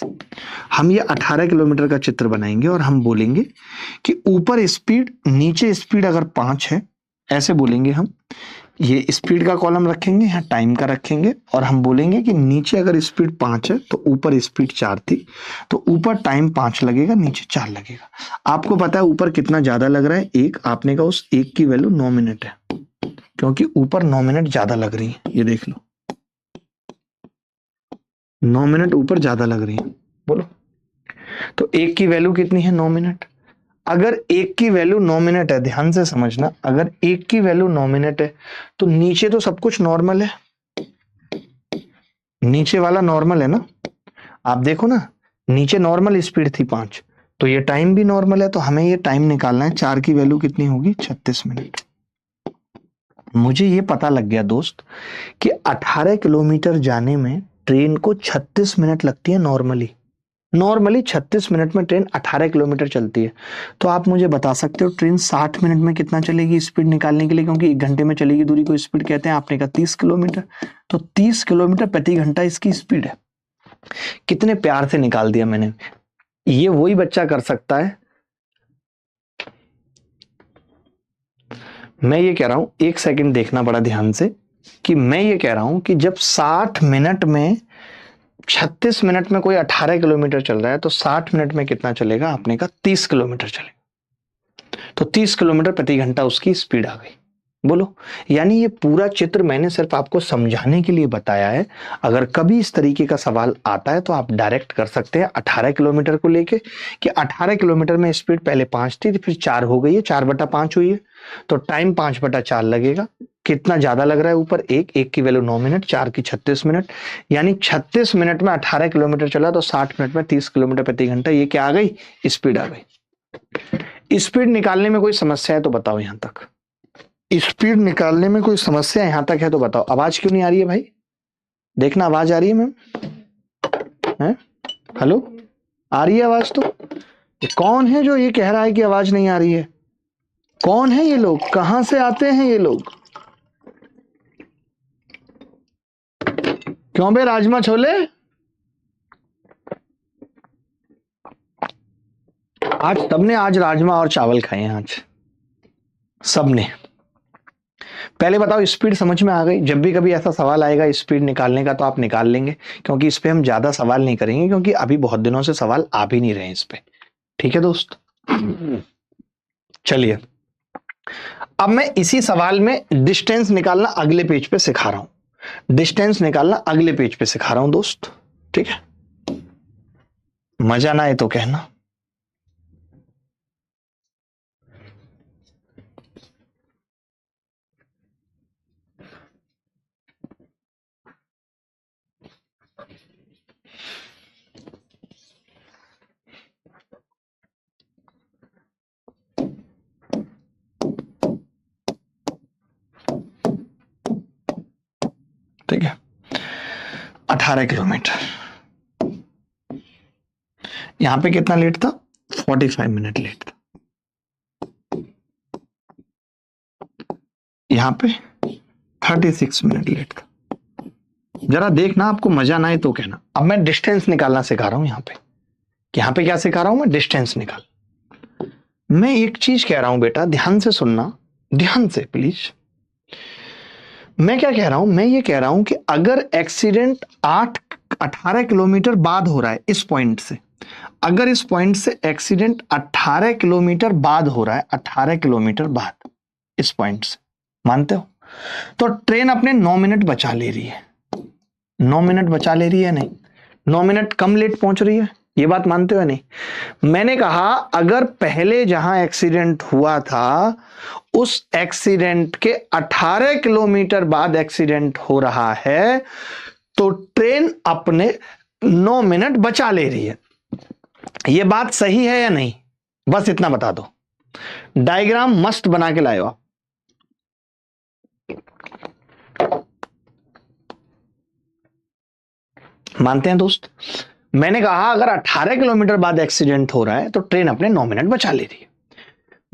हम ये 18 किलोमीटर का चित्र बनाएंगे, और हम बोलेंगे कि ऊपर स्पीड, नीचे स्पीड अगर 5 है, ऐसे बोलेंगे हम। ये स्पीड का कॉलम रखेंगे, यहाँ टाइम का रखेंगे, और हम बोलेंगे कि नीचे अगर स्पीड 5 है तो ऊपर स्पीड 4 थी, तो ऊपर टाइम 5 लगेगा, नीचे 4 लगेगा। आपको पता है ऊपर कितना ज्यादा लग रहा है? 1। आपने कहा उस 1 की वैल्यू 9 मिनट है, क्योंकि ऊपर 9 मिनट ज्यादा लग रही है, ये देख लो, 9 मिनट ऊपर ज्यादा लग रही है। बोलो। तो 1 की वैल्यू कितनी है? 9 मिनट। अगर 1 की वैल्यू 9 मिनट है, ध्यान से समझना, अगर 1 की वैल्यू 9 मिनट है, तो नीचे तो सब कुछ नॉर्मल है, नीचे वाला नॉर्मल है ना, आप देखो ना, नीचे नॉर्मल स्पीड थी 5, तो ये टाइम भी नॉर्मल है, तो हमें ये टाइम निकालना है। 4 की वैल्यू कितनी होगी? 36 मिनट। मुझे ये पता लग गया दोस्त कि 18 किलोमीटर जाने में ट्रेन को 36 मिनट लगती है नॉर्मली। नॉर्मली 36 मिनट में ट्रेन 18 किलोमीटर चलती है। तो आप मुझे बता सकते हो ट्रेन 60 मिनट में कितना चलेगी स्पीड निकालने के लिए, क्योंकि 1 घंटे में चलेगी दूरी को स्पीड कहते हैं। आपने कहा 30 किलोमीटर, तो 30 किलोमीटर प्रति घंटा इसकी स्पीड है। कितने प्यार से निकाल दिया मैंने। ये वही बच्चा कर सकता है। मैं ये कह रहा हूं, 1 सेकंड देखना बड़ा ध्यान से, कि मैं ये कह रहा हूं कि जब 60 मिनट में, 36 मिनट में कोई 18 किलोमीटर चल रहा है, तो 60 मिनट में कितना चलेगा? आपने कहा 30 किलोमीटर चलेगा, तो 30 किलोमीटर प्रति घंटा उसकी स्पीड आ गई। बोलो। यानी ये पूरा चित्र मैंने सिर्फ आपको समझाने के लिए बताया है। अगर कभी इस तरीके का सवाल आता है, तो आप डायरेक्ट कर सकते हैं 18 किलोमीटर को लेके, कि 18 किलोमीटर में स्पीड पहले 5 थी, फिर 4 हो गई है, 4/5 हुई है, तो टाइम 5/4 लगेगा। कितना ज्यादा लग रहा है ऊपर? 1 की वैल्यू 9 मिनट, 4 की 36 मिनट, यानी 36 मिनट में 18 किलोमीटर चला, तो 60 मिनट में 30 किलोमीटर प्रति घंटा। ये क्या आ गई? स्पीड आ गई। स्पीड निकालने में कोई समस्या है तो बताओ। यहां तक स्पीड निकालने में कोई समस्या यहां तक है तो बताओ। आवाज क्यों नहीं आ रही है भाई? देखना, आवाज आ रही है मैम? है? हेलो, आ रही है आवाज? तो ये कौन है जो ये कह रहा है कि आवाज नहीं आ रही है? कौन है ये लोग? कहां से आते हैं ये लोग? क्यों बे राजमा छोले? आज सबने आज राजमा और चावल खाए हैं आज सबने। पहले बताओ, स्पीड समझ में आ गई? जब भी कभी ऐसा सवाल आएगा स्पीड निकालने का, तो आप निकाल लेंगे, क्योंकि इस पे हम ज्यादा सवाल नहीं करेंगे, क्योंकि अभी बहुत दिनों से सवाल आ भी नहीं रहे हैं इस पे। ठीक है दोस्त? चलिए, अब मैं इसी सवाल में डिस्टेंस निकालना अगले पेज पे सिखा रहा हूं। डिस्टेंस निकालना अगले पेज पे सिखा रहा हूं दोस्त। ठीक है? मजा ना आए तो कहना। ठीक है, 18 किलोमीटर। यहां पे कितना लेट था? 45 मिनट लेट था। यहां पे 36 मिनट लेट था। जरा देखना, आपको मजा ना आए तो कहना। अब मैं डिस्टेंस निकालना सिखा रहा हूं यहां पे। यहां पे क्या सिखा रहा हूं मैं? डिस्टेंस निकाल। मैं एक चीज कह रहा हूं बेटा, ध्यान से सुनना, ध्यान से प्लीज। मैं क्या कह रहा हूं? मैं ये कह रहा हूं कि अगर एक्सीडेंट 18 किलोमीटर बाद हो रहा है इस पॉइंट से, अगर इस पॉइंट से एक्सीडेंट 18 किलोमीटर बाद हो रहा है, 18 किलोमीटर बाद इस पॉइंट से, मानते हो? तो ट्रेन अपने 9 मिनट बचा ले रही है। 9 मिनट बचा ले रही है नहीं, 9 मिनट कम लेट पहुंच रही है। ये बात मानते हो या नहीं? मैंने कहा अगर पहले जहां एक्सीडेंट हुआ था उस एक्सीडेंट के 18 किलोमीटर बाद एक्सीडेंट हो रहा है, तो ट्रेन अपने 9 मिनट बचा ले रही है। यह बात सही है या नहीं? बस इतना बता दो। डायग्राम मस्त बना के लाए हो आप। मानते हैं दोस्त? मैंने कहा अगर 18 किलोमीटर बाद एक्सीडेंट हो रहा है तो ट्रेन अपने 9 मिनट बचा ले रही है।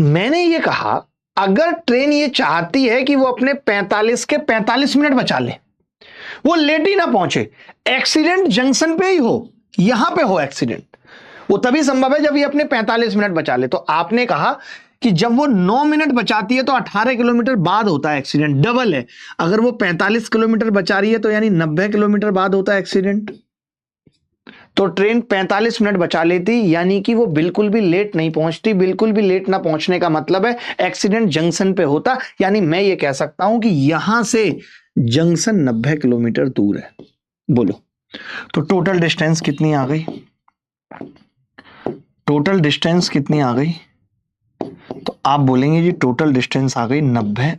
मैंने ये कहा अगर ट्रेन ये चाहती है कि वो अपने 45 के 45 मिनट बचा ले, वो लेट ही ना पहुंचे, एक्सीडेंट जंक्शन पे ही हो, यहां पे हो एक्सीडेंट, वो तभी संभव है जब ये अपने 45 मिनट बचा ले। तो आपने कहा कि जब वो 9 मिनट बचाती है तो 18 किलोमीटर बाद होता है एक्सीडेंट, डबल है। अगर वो 45 किलोमीटर बचा रही है तो यानी 90 किलोमीटर बाद होता है एक्सीडेंट। तो ट्रेन 45 मिनट बचा लेती, यानी कि वो बिल्कुल भी लेट नहीं पहुंचती। बिल्कुल भी लेट ना पहुंचने का मतलब है एक्सीडेंट जंक्शन पे होता, यानी मैं ये कह सकता हूं कि यहां से जंक्शन 90 किलोमीटर दूर है। बोलो तो टोटल डिस्टेंस कितनी आ गई? टोटल डिस्टेंस कितनी आ गई? तो आप बोलेंगे जी टोटल डिस्टेंस आ गई 90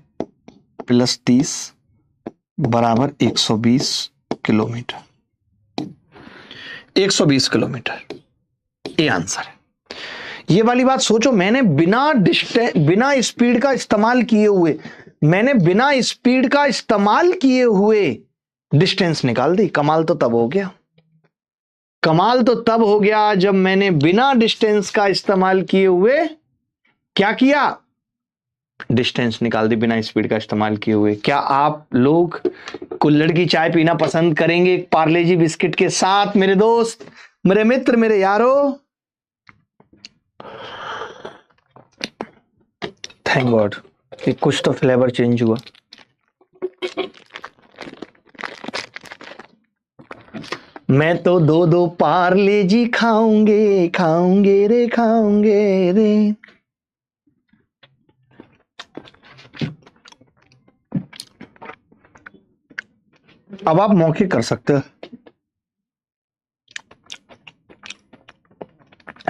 + 30 बराबर 120 किलोमीटर। 120 किलोमीटर ये आंसर है। ये वाली बात सोचो, मैंने बिना स्पीड का इस्तेमाल किए हुए डिस्टेंस निकाल दी। कमाल तो तब हो गया, कमाल तो तब हो गया जब मैंने बिना डिस्टेंस का इस्तेमाल किए हुए क्या किया? डिस्टेंस निकाल दी बिना स्पीड का इस्तेमाल किए हुए। क्या आप लोग कुल्हड़ की चाय पीना पसंद करेंगे पार्ले जी बिस्किट के साथ? मेरे दोस्त, मेरे मित्र, मेरे यारों, थैंक गॉड कि कुछ तो फ्लेवर चेंज हुआ। मैं तो 2-2 पार्ले जी खाऊंगे रे। अब आप मौखिक कर सकते हो।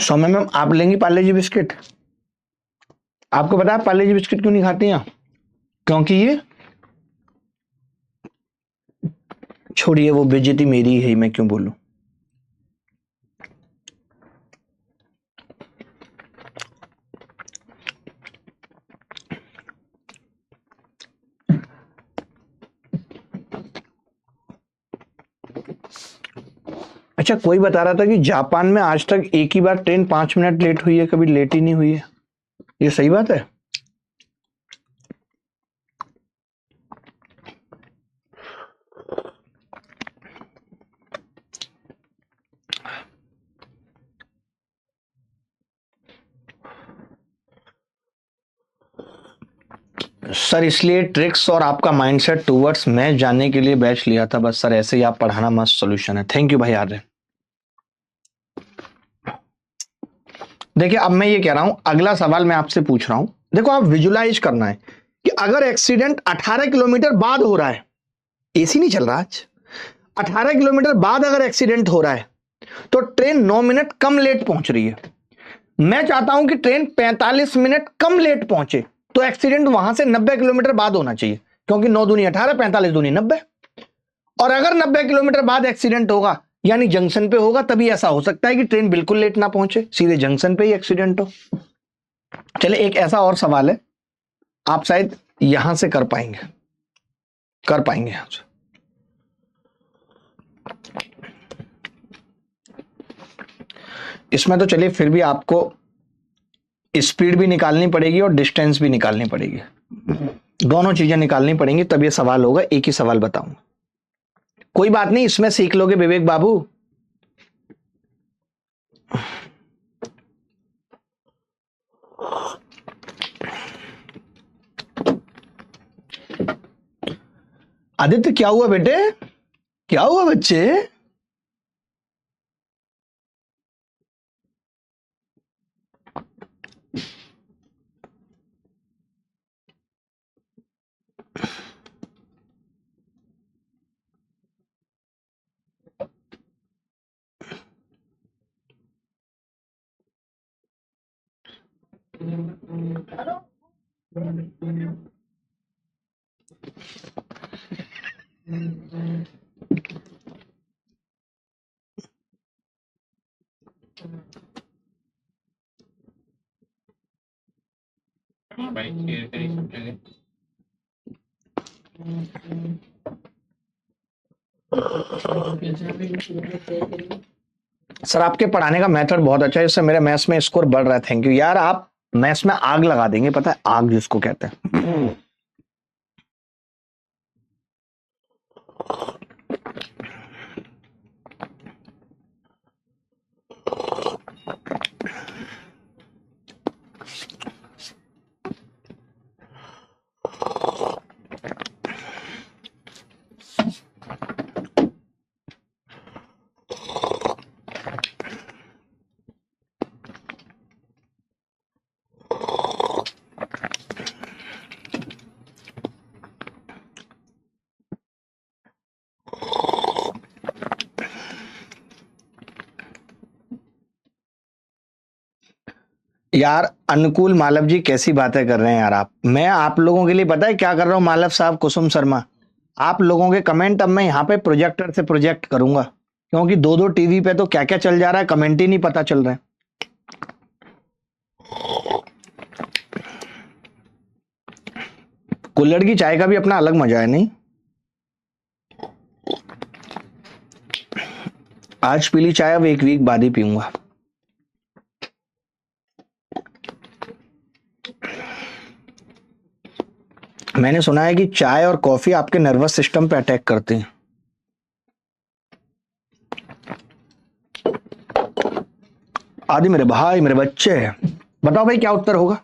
सौम्या मैम, आप लेंगी पार्ले जी बिस्किट? आपको पता है पार्ले जी बिस्किट क्यों नहीं खाती हैं? क्योंकि ये, छोड़िए वो बेइज्जती मेरी है, मैं क्यों बोलूं। अच्छा, कोई बता रहा था कि जापान में आज तक एक ही बार ट्रेन 5 मिनट लेट हुई है, कभी लेट ही नहीं हुई है। ये सही बात है? सर इसलिए ट्रिक्स और आपका माइंडसेट टूवर्ड्स मैच जानने के लिए बैच लिया था बस सर, ऐसे ही आप पढ़ाना मस्त सॉल्यूशन है। थैंक यू भाई आर्यन। देखिए अब मैं ये कह रहा हूं, अगला सवाल मैं आपसे पूछ रहा हूं, देखो आप विजुलाइज करना है कि अगर एक्सीडेंट 18 किलोमीटर बाद हो रहा है, एसी नहीं चल रहा आज, 18 किलोमीटर बाद अगर एक्सीडेंट हो रहा है तो ट्रेन 9 मिनट कम लेट पहुंच रही है। मैं चाहता हूं कि ट्रेन 45 मिनट कम लेट पहुंचे, तो एक्सीडेंट वहां से 90 किलोमीटर बाद होना चाहिए, क्योंकि 9 दूनी 18, 45 दूनी 90। और अगर 90 किलोमीटर बाद एक्सीडेंट होगा यानी जंक्शन पे होगा, तभी ऐसा हो सकता है कि ट्रेन बिल्कुल लेट ना पहुंचे, सीधे जंक्शन पे ही एक्सीडेंट हो। चले एक ऐसा और सवाल है, आप शायद यहां से कर पाएंगे यहां से। इसमें तो चलिए फिर भी आपको स्पीड भी निकालनी पड़ेगी और डिस्टेंस भी निकालनी पड़ेगी, दोनों चीजें निकालनी पड़ेंगी, तब ये सवाल होगा। एक ही सवाल बताऊंगा, कोई बात नहीं, इसमें सीख लोगे विवेक बाबू। आदित्य क्या हुआ बेटे, क्या हुआ बच्चे? सर आपके पढ़ाने का मेथड बहुत अच्छा है, इससे मेरे मैथ्स में स्कोर बढ़ रहा है। थैंक यू यार, आप मैथ्स में आग लगा देंगे, पता है आग जिसको कहते हैं। यार अनुकूल मालव जी कैसी बातें कर रहे हैं यार आप, मैं आप लोगों के लिए पता है क्या कर रहा हूं मालव साहब, कुसुम शर्मा, आप लोगों के कमेंट अब मैं यहाँ पे प्रोजेक्टर से प्रोजेक्ट करूंगा, क्योंकि दो दो टीवी पे तो क्या क्या चल जा रहा है कमेंट ही नहीं पता चल रहे हैं। कुल्हड़ की चाय का भी अपना अलग मजा है नहीं? आज पीली चाय अब एक वीक बाद ही पीऊंगा। मैंने सुना है कि चाय और कॉफी आपके नर्वस सिस्टम पे अटैक करते हैं। आदि मेरे भाई मेरे बच्चे, बताओ भाई क्या उत्तर होगा?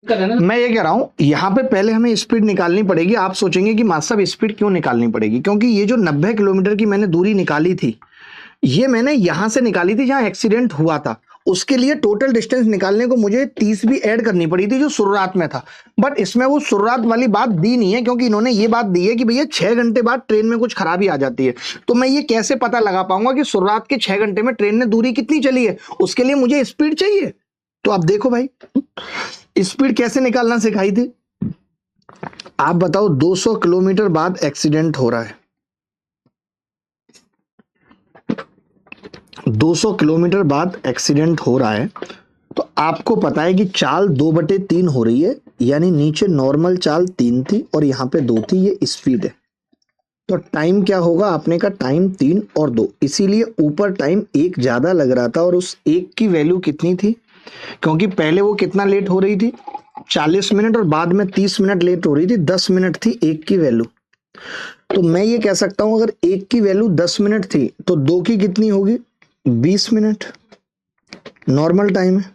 मैं ये कह रहा हूं यहां पे पहले हमें स्पीड निकालनी पड़ेगी। आप सोचेंगे कि मास्टर साहब स्पीड क्यों निकालनी पड़ेगी, क्योंकि ये जो 90 किलोमीटर की मैंने दूरी निकाली थी, ये मैंने यहां से निकाली थी जहां एक्सीडेंट हुआ था। उसके लिए टोटल डिस्टेंस निकालने को मुझे 30 भी ऐड करनी पड़ी थी जो शुरुआत में था, बट इसमें वो शुरुआत वाली बात दी नहीं है, क्योंकि इन्होंने ये बात दी है कि भैया 6 घंटे बाद ट्रेन में कुछ खराबी आ जाती है। तो मैं ये कैसे पता लगा पाऊंगा कि शुरुआत के 6 घंटे में ट्रेन ने दूरी कितनी चली है? उसके लिए मुझे स्पीड चाहिए। तो आप देखो भाई स्पीड कैसे निकालना सिखाई थी। आप बताओ 200 किलोमीटर बाद एक्सीडेंट हो रहा है, 200 किलोमीटर बाद एक्सीडेंट हो रहा है, तो आपको पता है कि चाल 2/3 हो रही है, यानी नीचे नॉर्मल चाल 3 थी और यहां पे 2 थी, ये स्पीड है। तो टाइम क्या होगा आपने का, टाइम 3 और 2, इसीलिए ऊपर टाइम 1 ज्यादा लग रहा था। और उस 1 की वैल्यू कितनी थी, क्योंकि पहले वो कितना लेट हो रही थी 40 मिनट और बाद में 30 मिनट लेट हो रही थी, 10 मिनट थी 1 की वैल्यू। तो मैं ये कह सकता हूं अगर 1 की वैल्यू 10 मिनट थी तो 2 की कितनी होगी 20 मिनट, नॉर्मल टाइम है।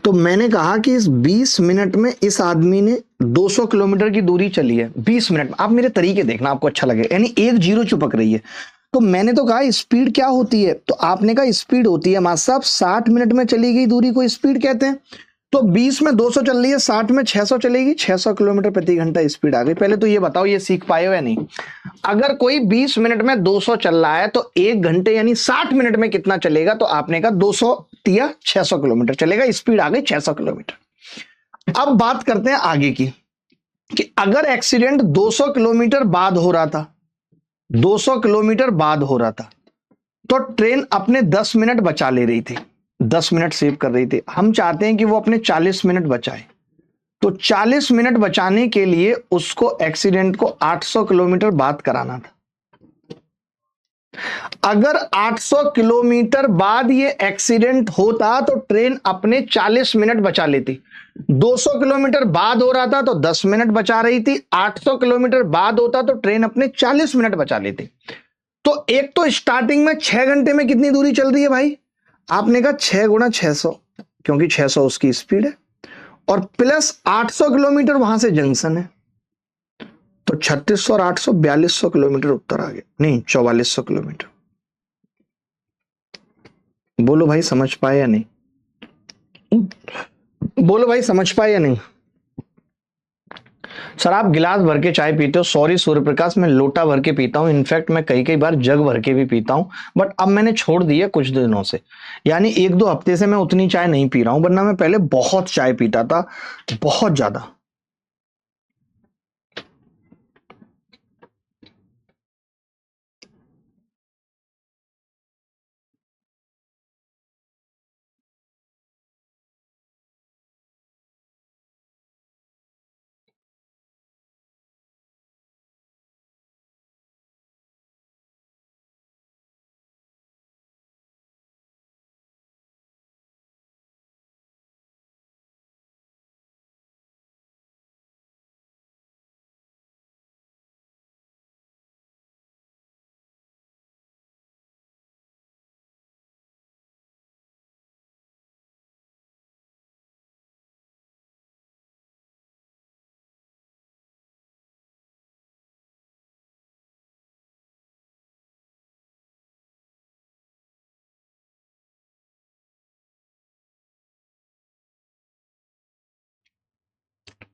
तो मैंने कहा कि इस 20 मिनट में इस आदमी ने 200 किलोमीटर की दूरी चली है 20 मिनट में। आप मेरे तरीके देखना, आपको अच्छा लगे, यानी एक जीरो चिपक रही है। तो मैंने तो कहा स्पीड क्या होती है, तो आपने कहा स्पीड होती है मास्टर साहब 60 मिनट में चली गई दूरी को स्पीड कहते हैं। तो 20 में 200 चल रही है, 60 में 600 चलेगी, 600 किलोमीटर प्रति घंटा स्पीड आ गई। पहले तो ये बताओ ये सीख पाए हो या नहीं। अगर कोई 20 मिनट में 200 चल रहा है तो 1 घंटे यानी 60 मिनट में कितना चलेगा, तो आपने कहा 200 या 600 किलोमीटर चलेगा, स्पीड आ गई 600 किलोमीटर। अब बात करते हैं आगे की, कि अगर एक्सीडेंट 200 किलोमीटर बाद हो रहा था, 200 किलोमीटर बाद हो रहा था, तो ट्रेन अपने 10 मिनट बचा ले रही थी, 10 मिनट सेव कर रही थी। हम चाहते हैं कि वो अपने 40 मिनट बचाए। तो 40 मिनट बचाने के लिए उसको एक्सीडेंट को 800 किलोमीटर बाद कराना था। अगर 800 किलोमीटर बाद ये एक्सीडेंट होता तो ट्रेन अपने 40 मिनट बचा लेती। 200 किलोमीटर बाद हो रहा था तो 10 मिनट बचा रही थी, 800 किलोमीटर बाद होता तो ट्रेन अपने 40 मिनट बचा लेती। तो एक तो स्टार्टिंग में 6 घंटे में कितनी दूरी चल रही है भाई, आपने कहा 6 गुणा 600, क्योंकि 600 उसकी स्पीड है, और प्लस 800 किलोमीटर वहां से जंक्शन है, तो 3600 और 800 4200 किलोमीटर उत्तर आ गया, नहीं 4400 किलोमीटर। बोलो भाई समझ पाए या नहीं, बोलो भाई समझ पाए या नहीं। सर आप गिलास भर के चाय पीते हो, सॉरी सूर्य प्रकाश, मैं लोटा भर के पीता हूं, इनफैक्ट मैं कई कई बार जग भर के भी पीता हूं, बट अब मैंने छोड़ दी है कुछ दिनों से, यानी 1-2 हफ्ते से मैं उतनी चाय नहीं पी रहा हूं, वरना मैं पहले बहुत चाय पीता था, बहुत ज्यादा।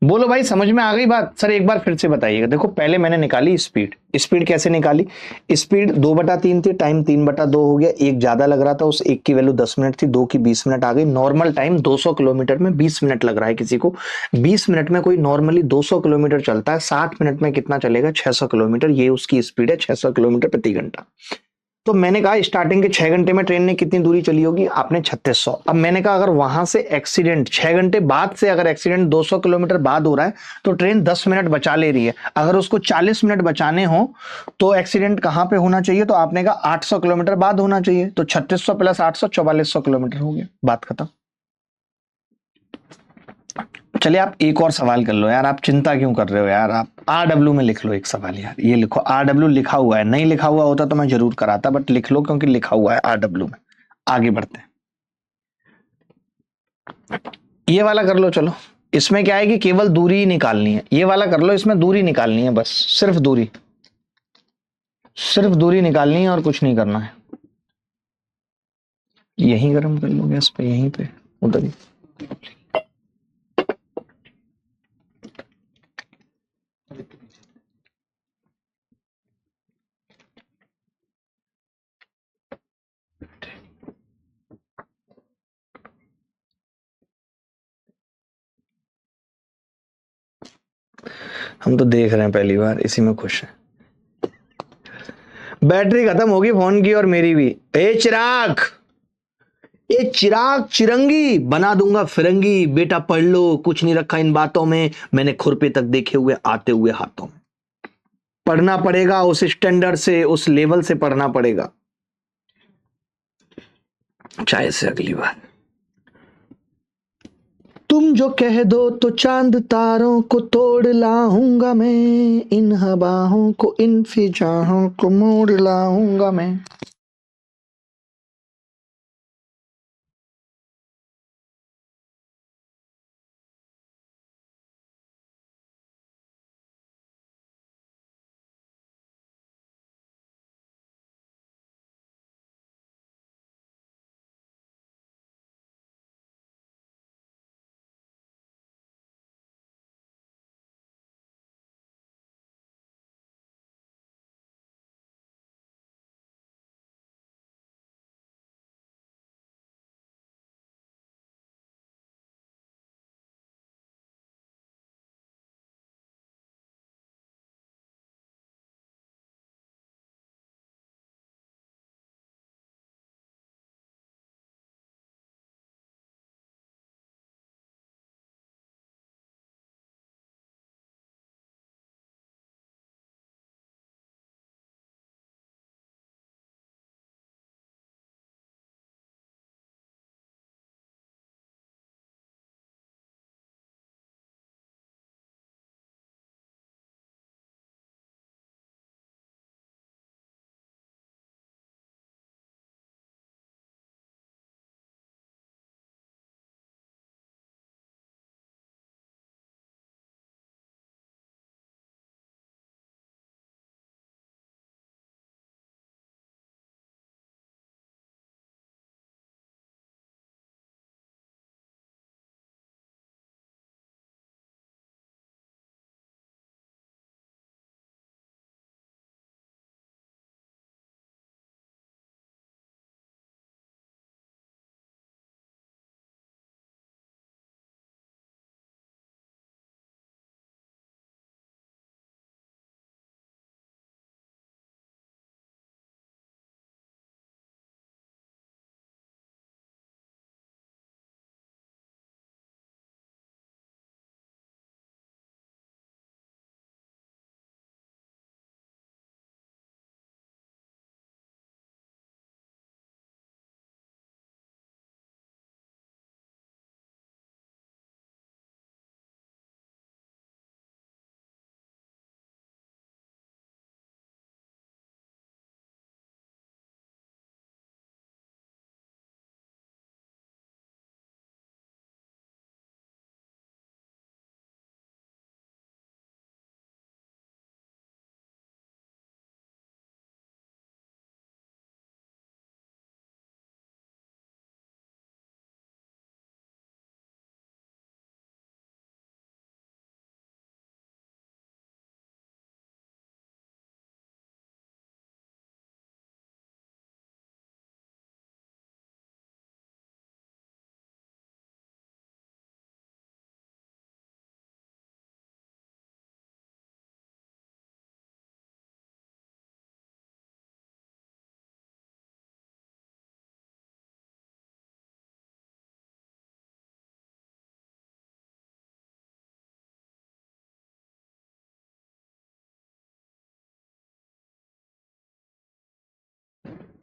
बोलो भाई समझ में आ गई बात। सर एक बार फिर से बताइएगा। देखो पहले मैंने निकाली स्पीड, स्पीड कैसे निकाली, स्पीड 2/3 थी, टाइम 3/2 हो गया, 1 ज्यादा लग रहा था, उस 1 की वैल्यू 10 मिनट थी, 2 की 20 मिनट आ गई। नॉर्मल टाइम 200 किलोमीटर में 20 मिनट लग रहा है किसी को, 20 मिनट में कोई नॉर्मली 200 किलोमीटर चलता है, 60 मिनट में कितना चलेगा 600 किलोमीटर, ये उसकी स्पीड है 600 किलोमीटर प्रति घंटा। तो मैंने कहा स्टार्टिंग के 6 घंटे में ट्रेन ने कितनी दूरी चली होगी, आपने 3600। अब मैंने कहा अगर वहां से एक्सीडेंट 6 घंटे बाद से अगर एक्सीडेंट 200 किलोमीटर बाद हो रहा है तो ट्रेन 10 मिनट बचा ले रही है, अगर उसको 40 मिनट बचाने हो तो एक्सीडेंट कहां पे होना चाहिए, तो आपने कहा 800 किलोमीटर बाद होना चाहिए। तो 3600 प्लस 800 4400 किलोमीटर हो गया, बात खत्म। चलिए आप एक और सवाल कर लो यार, आप चिंता क्यों कर रहे हो यार, आप RW में लिख लो एक सवाल यार, ये लिखो RW लिखा हुआ है, नहीं लिखा हुआ होता तो मैं जरूर कराता, बट लिख लो क्योंकि लिखा हुआ है RW में। आगे बढ़ते हैं, ये वाला कर लो, चलो इसमें क्या है कि केवल दूरी ही निकालनी है, ये वाला कर लो, इसमें दूरी निकालनी है बस, सिर्फ दूरी, सिर्फ दूरी निकालनी है और कुछ नहीं करना है। यहीं गर्म कर लो गैस पे, यहीं पे उधर ही। हम तो देख रहे हैं पहली बार, इसी में खुश हैं। बैटरी खत्म होगी फोन की और मेरी भी। ए चिराग, ए चिराग चिरंगी बना दूंगा फिरंगी, बेटा पढ़ लो कुछ नहीं रखा इन बातों में, मैंने खुरपे तक देखे हुए आते हुए हाथों में। पढ़ना पड़ेगा, उस स्टैंडर्ड से, उस लेवल से पढ़ना पड़ेगा। चाहे से अगली बार तुम जो कह दो तो चांद तारों को तोड़ लाऊंगा मैं, इन हवाओं को, इन फिजाओं को मोड़ लाऊंगा मैं।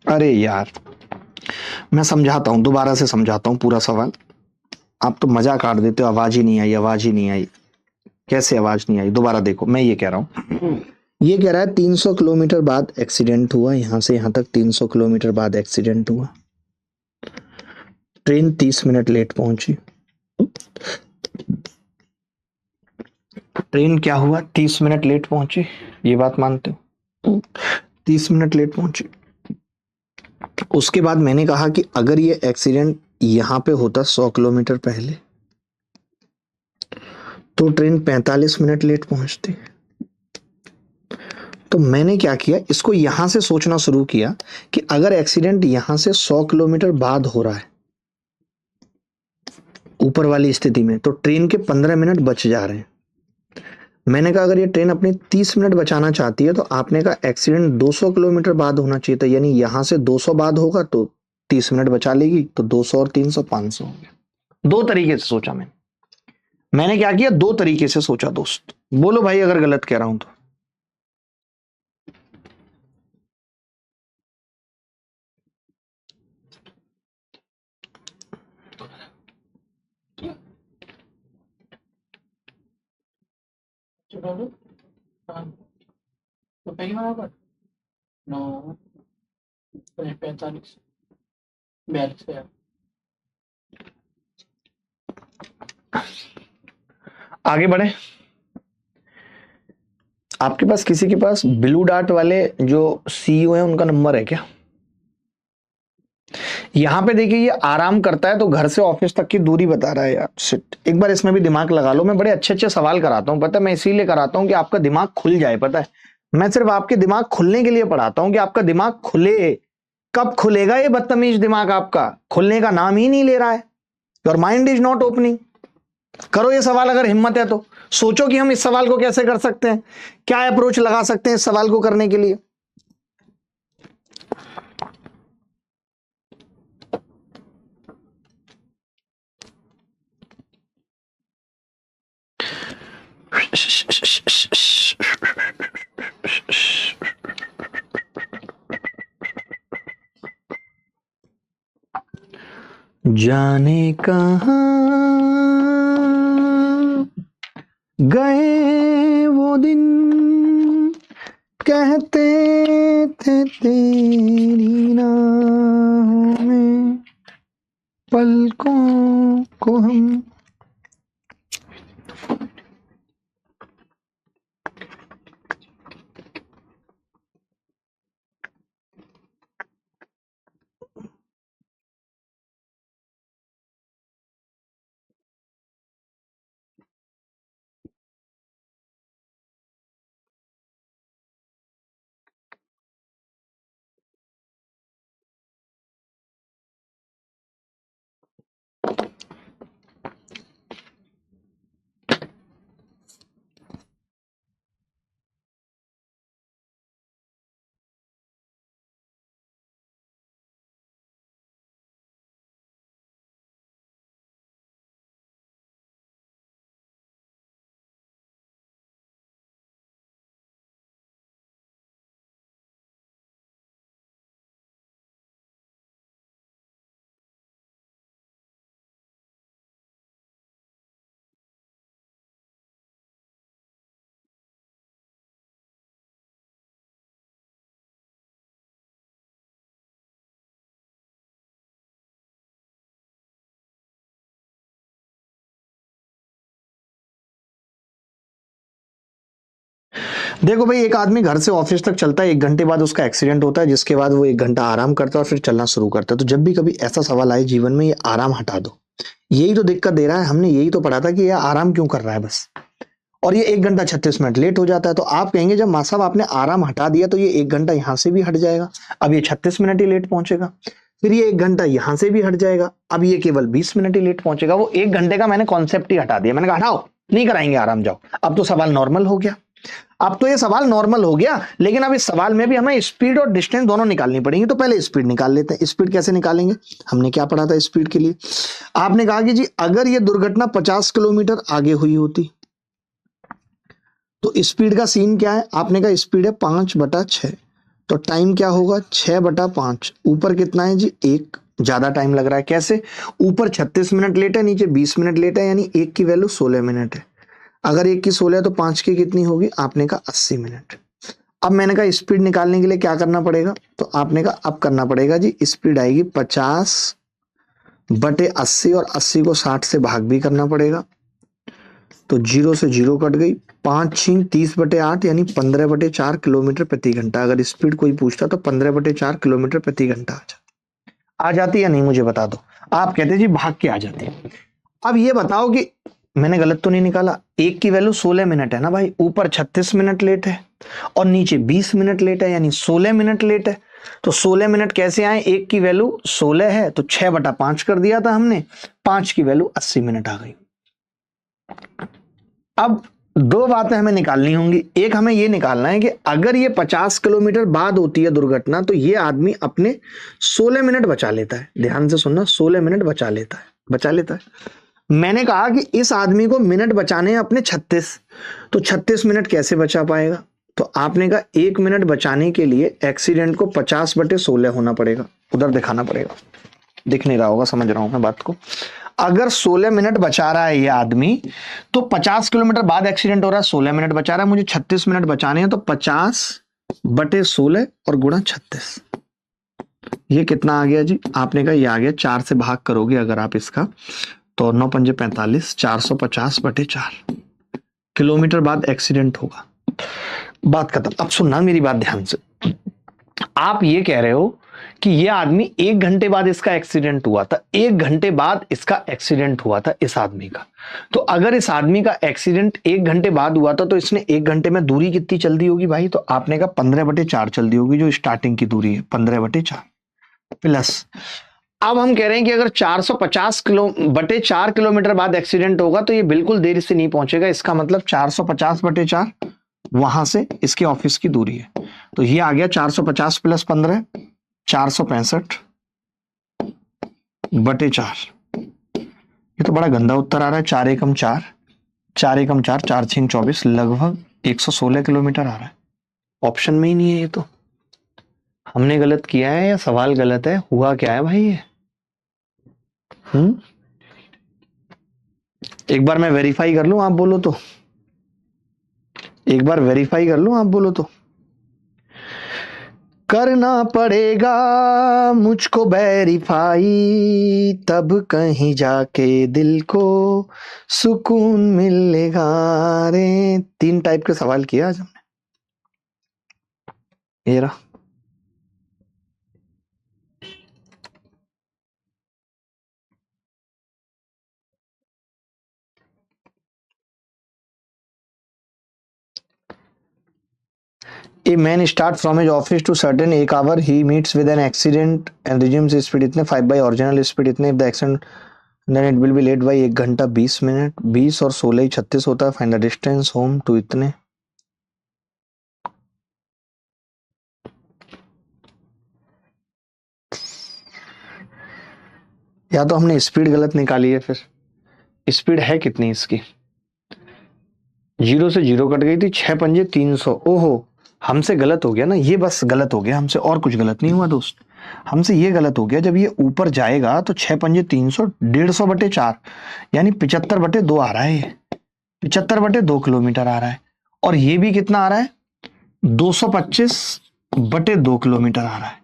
अरे यार, मैं समझाता हूं, दोबारा से समझाता हूं पूरा सवाल। आप तो मजा काट देते हो, आवाज ही नहीं आई, आवाज ही नहीं आई। कैसे आवाज नहीं आई? दोबारा देखो, मैं ये कह रहा हूं, ये कह रहा है 300 किलोमीटर बाद एक्सीडेंट हुआ, यहां से यहां तक 300 किलोमीटर बाद एक्सीडेंट हुआ। ट्रेन 30 मिनट लेट पहुंची। ट्रेन क्या हुआ? 30 मिनट लेट पहुंची, ये बात मानते हो? 30 मिनट लेट पहुंची। उसके बाद मैंने कहा कि अगर ये एक्सीडेंट यहां पे होता 100 किलोमीटर पहले, तो ट्रेन 45 मिनट लेट पहुंचती। तो मैंने क्या किया, इसको यहां से सोचना शुरू किया कि अगर एक्सीडेंट यहां से 100 किलोमीटर बाद हो रहा है, ऊपर वाली स्थिति में, तो ट्रेन के 15 मिनट बच जा रहे हैं। मैंने कहा अगर ये ट्रेन अपनी 30 मिनट बचाना चाहती है, तो आपने कहा एक्सीडेंट 200 किलोमीटर बाद होना चाहिए था, यानी यहां से 200 बाद होगा तो 30 मिनट बचा लेगी, तो 200 और 300 500 हो गया। दो तरीके से सोचा मैंने क्या किया, दो तरीके से सोचा दोस्त। बोलो भाई अगर गलत कह रहा हूं तो। तो कहीं बराबर 9 45 42 आगे बढ़े। आपके पास किसी के पास ब्लू डार्ट वाले जो सीईओ हैं उनका नंबर है क्या? यहां पे देखिए ये आराम करता है तो घर से ऑफिस तक की दूरी बता रहा है यार। शिट, एक बार इसमें भी दिमाग लगा लो। मैं बड़े अच्छे अच्छे सवाल कराता हूं, पता है मैं इसीलिए कराता हूं कि आपका दिमाग खुल जाए। पता है मैं सिर्फ आपके दिमाग खुलने के लिए पढ़ाता हूं कि आपका दिमाग खुले। कब खुलेगा ये बदतमीज दिमाग? आपका खुलने का नाम ही नहीं ले रहा है। Your mind is not opening. करो ये सवाल, अगर हिम्मत है तो सोचो कि हम इस सवाल को कैसे कर सकते हैं, क्या अप्रोच लगा सकते हैं इस सवाल को करने के लिए। जाने कहां गए वो दिन, कहते थे तेरी नाहों में पलकों को हम। देखो भाई, एक आदमी घर से ऑफिस तक चलता है, 1 घंटे बाद उसका एक्सीडेंट होता है, जिसके बाद वो 1 घंटा आराम करता है और फिर चलना शुरू करता है। तो जब भी कभी ऐसा सवाल आए जीवन में, ये आराम हटा दो। यही तो दिक्कत दे रहा है। हमने यही तो पढ़ा था कि ये आराम क्यों कर रहा है बस, और ये 1 घंटा 36 मिनट लेट हो जाता है। तो आप कहेंगे जब माँ साहब आपने आराम हटा दिया तो ये 1 घंटा यहां से भी हट जाएगा, अब ये 36 मिनट ही लेट पहुंचेगा। फिर ये 1 घंटा यहां से भी हट जाएगा, अब ये केवल 20 मिनट ही लेट पहुंचेगा। वो 1 घंटे का मैंने कॉन्सेप्ट ही हटा दिया। मैंने कहा हटाओ, नहीं कराएंगे आराम, जाओ। अब तो सवाल नॉर्मल हो गया। अब तो ये सवाल नॉर्मल हो गया, लेकिन अब इस सवाल में भी हमें स्पीड और डिस्टेंस दोनों निकालनी पड़ेंगी। तो पहले स्पीड निकाल लेते हैं। स्पीड कैसे निकालेंगे? हमने क्या पढ़ा था स्पीड के लिए? आपने कहा कि जी अगर ये दुर्घटना 50 किलोमीटर आगे हुई होती तो स्पीड का सीन क्या है? आपने कहा स्पीड है 5/6, तो टाइम क्या होगा? 6/5। ऊपर कितना है जी? 1। ज्यादा टाइम लग रहा है। कैसे? ऊपर 36 मिनट लेट है, नीचे 20 मिनट लेट है, यानी 1 की वैल्यू 16 मिनट है। अगर 1 की 16 है तो 5 की कितनी होगी? आपने कहा 80 मिनट। अब मैंने कहा स्पीड निकालने के लिए क्या करना पड़ेगा? तो आपने कहा अब करना पड़ेगा जी, स्पीड आएगी 50/80, और 80 को 60 से भाग भी करना पड़ेगा। तो 0 से 0 कट गई। 5 6 30/8, यानी 15/4 किलोमीटर प्रति घंटा। अगर स्पीड कोई पूछता तो 15/4 किलोमीटर प्रति घंटा आ जाती या नहीं, मुझे बता दो। आप कहते जी भाग के आ जाती है। अब ये बताओ कि मैंने गलत तो नहीं निकाला? 1 की वैल्यू 16 मिनट है ना भाई, ऊपर 36 मिनट लेट है और नीचे 20 मिनट लेट है, यानी 16 मिनट लेट है। तो 16 मिनट कैसे आए? 1 की वैल्यू 16 है तो 6/5 कर दिया था हमने, 5 की वैल्यू 80 मिनट आ गई। अब 2 बातें हमें निकालनी होंगी। एक, हमें ये निकालना है कि अगर ये 50 किलोमीटर बाद होती है दुर्घटना तो ये आदमी अपने 16 मिनट बचा लेता है। ध्यान से सुनना, 16 मिनट बचा लेता है। मैंने कहा कि इस आदमी को मिनट बचाने हैं अपने 36, तो 36 मिनट कैसे बचा पाएगा? तो आपने कहा 1 मिनट बचाने के लिए एक्सीडेंट को 50/16 होना पड़ेगा। उधर दिखाना पड़ेगा, दिख नहीं रहा होगा, समझ रहा हूं मैं बात को। अगर 16 मिनट बचा रहा है ये आदमी, तो 50 किलोमीटर बाद एक्सीडेंट हो रहा है, 16 मिनट बचा रहा है, मुझे 36 मिनट बचाने हैं, तो 50/16 और गुणा 36, ये कितना आ गया जी? आपने कहा ये आ गया, 4 से भाग करोगे अगर आप इसका, तो 9 पंजे 45, 450/4 किलोमीटर बाद एक्सीडेंट होगा। बात खत्म। अब सुनना मेरी बात ध्यान से। आप ये कह रहे हो कि ये आदमी 1 घंटे बाद इसका एक्सीडेंट हुआ था, 1 घंटे बाद इसका एक्सीडेंट हुआ था इस आदमी का। तो अगर इस आदमी का एक्सीडेंट 1 घंटे बाद हुआ था, तो इसने 1 घंटे में दूरी कितनी चल दी होगी भाई? तो आपने कहा 15/4 चल दी होगी, जो स्टार्टिंग की दूरी है 15/4 प्लस। अब हम कह रहे हैं कि अगर 450/4 किलोमीटर बाद एक्सीडेंट होगा, तो ये बिल्कुल देर से नहीं पहुंचेगा। इसका मतलब 450/4 वहां से इसके ऑफिस की दूरी है। तो ये आ गया 450 + 15, 465/4। ये तो बड़ा गंदा उत्तर आ रहा है। 4 एकम 4, 4 एकम 4, 4 6 24, लगभग 116 किलोमीटर आ रहा है। ऑप्शन में ही नहीं है ये तो। हमने गलत किया है या सवाल गलत है? हुआ क्या है भाई ये? एक बार मैं वेरीफाई कर लूं, आप बोलो तो। एक बार वेरीफाई कर लूं, आप बोलो तो। करना पड़ेगा मुझको वेरीफाई, तब कहीं जाके दिल को सुकून मिलेगा रे। 3 टाइप के सवाल किया आज हमने। ये रहा। A man starts from his office to certain 1 hour. He meets with an accident and resumes his speed इतने 5 by original speed इतने. If the accident then it will be late by 1 घंटा 20 मिनट. 20 और 16 36 होता है. Find the distance home to इतने. या तो हमने स्पीड गलत निकाली है, फिर स्पीड है कितनी इसकी? 0 से 0 कट गई थी, 6 पंजे 300। ओहो, हमसे गलत हो गया ना ये, बस गलत हो गया हमसे, और कुछ गलत नहीं हुआ दोस्त। हमसे ये गलत हो गया, जब ये ऊपर जाएगा तो 6 पंजे 300, 150/4 यानी 75/2 आ रहा है ये। 75/2 किलोमीटर आ रहा है। और ये भी कितना आ रहा है? 225/2 किलोमीटर आ रहा है।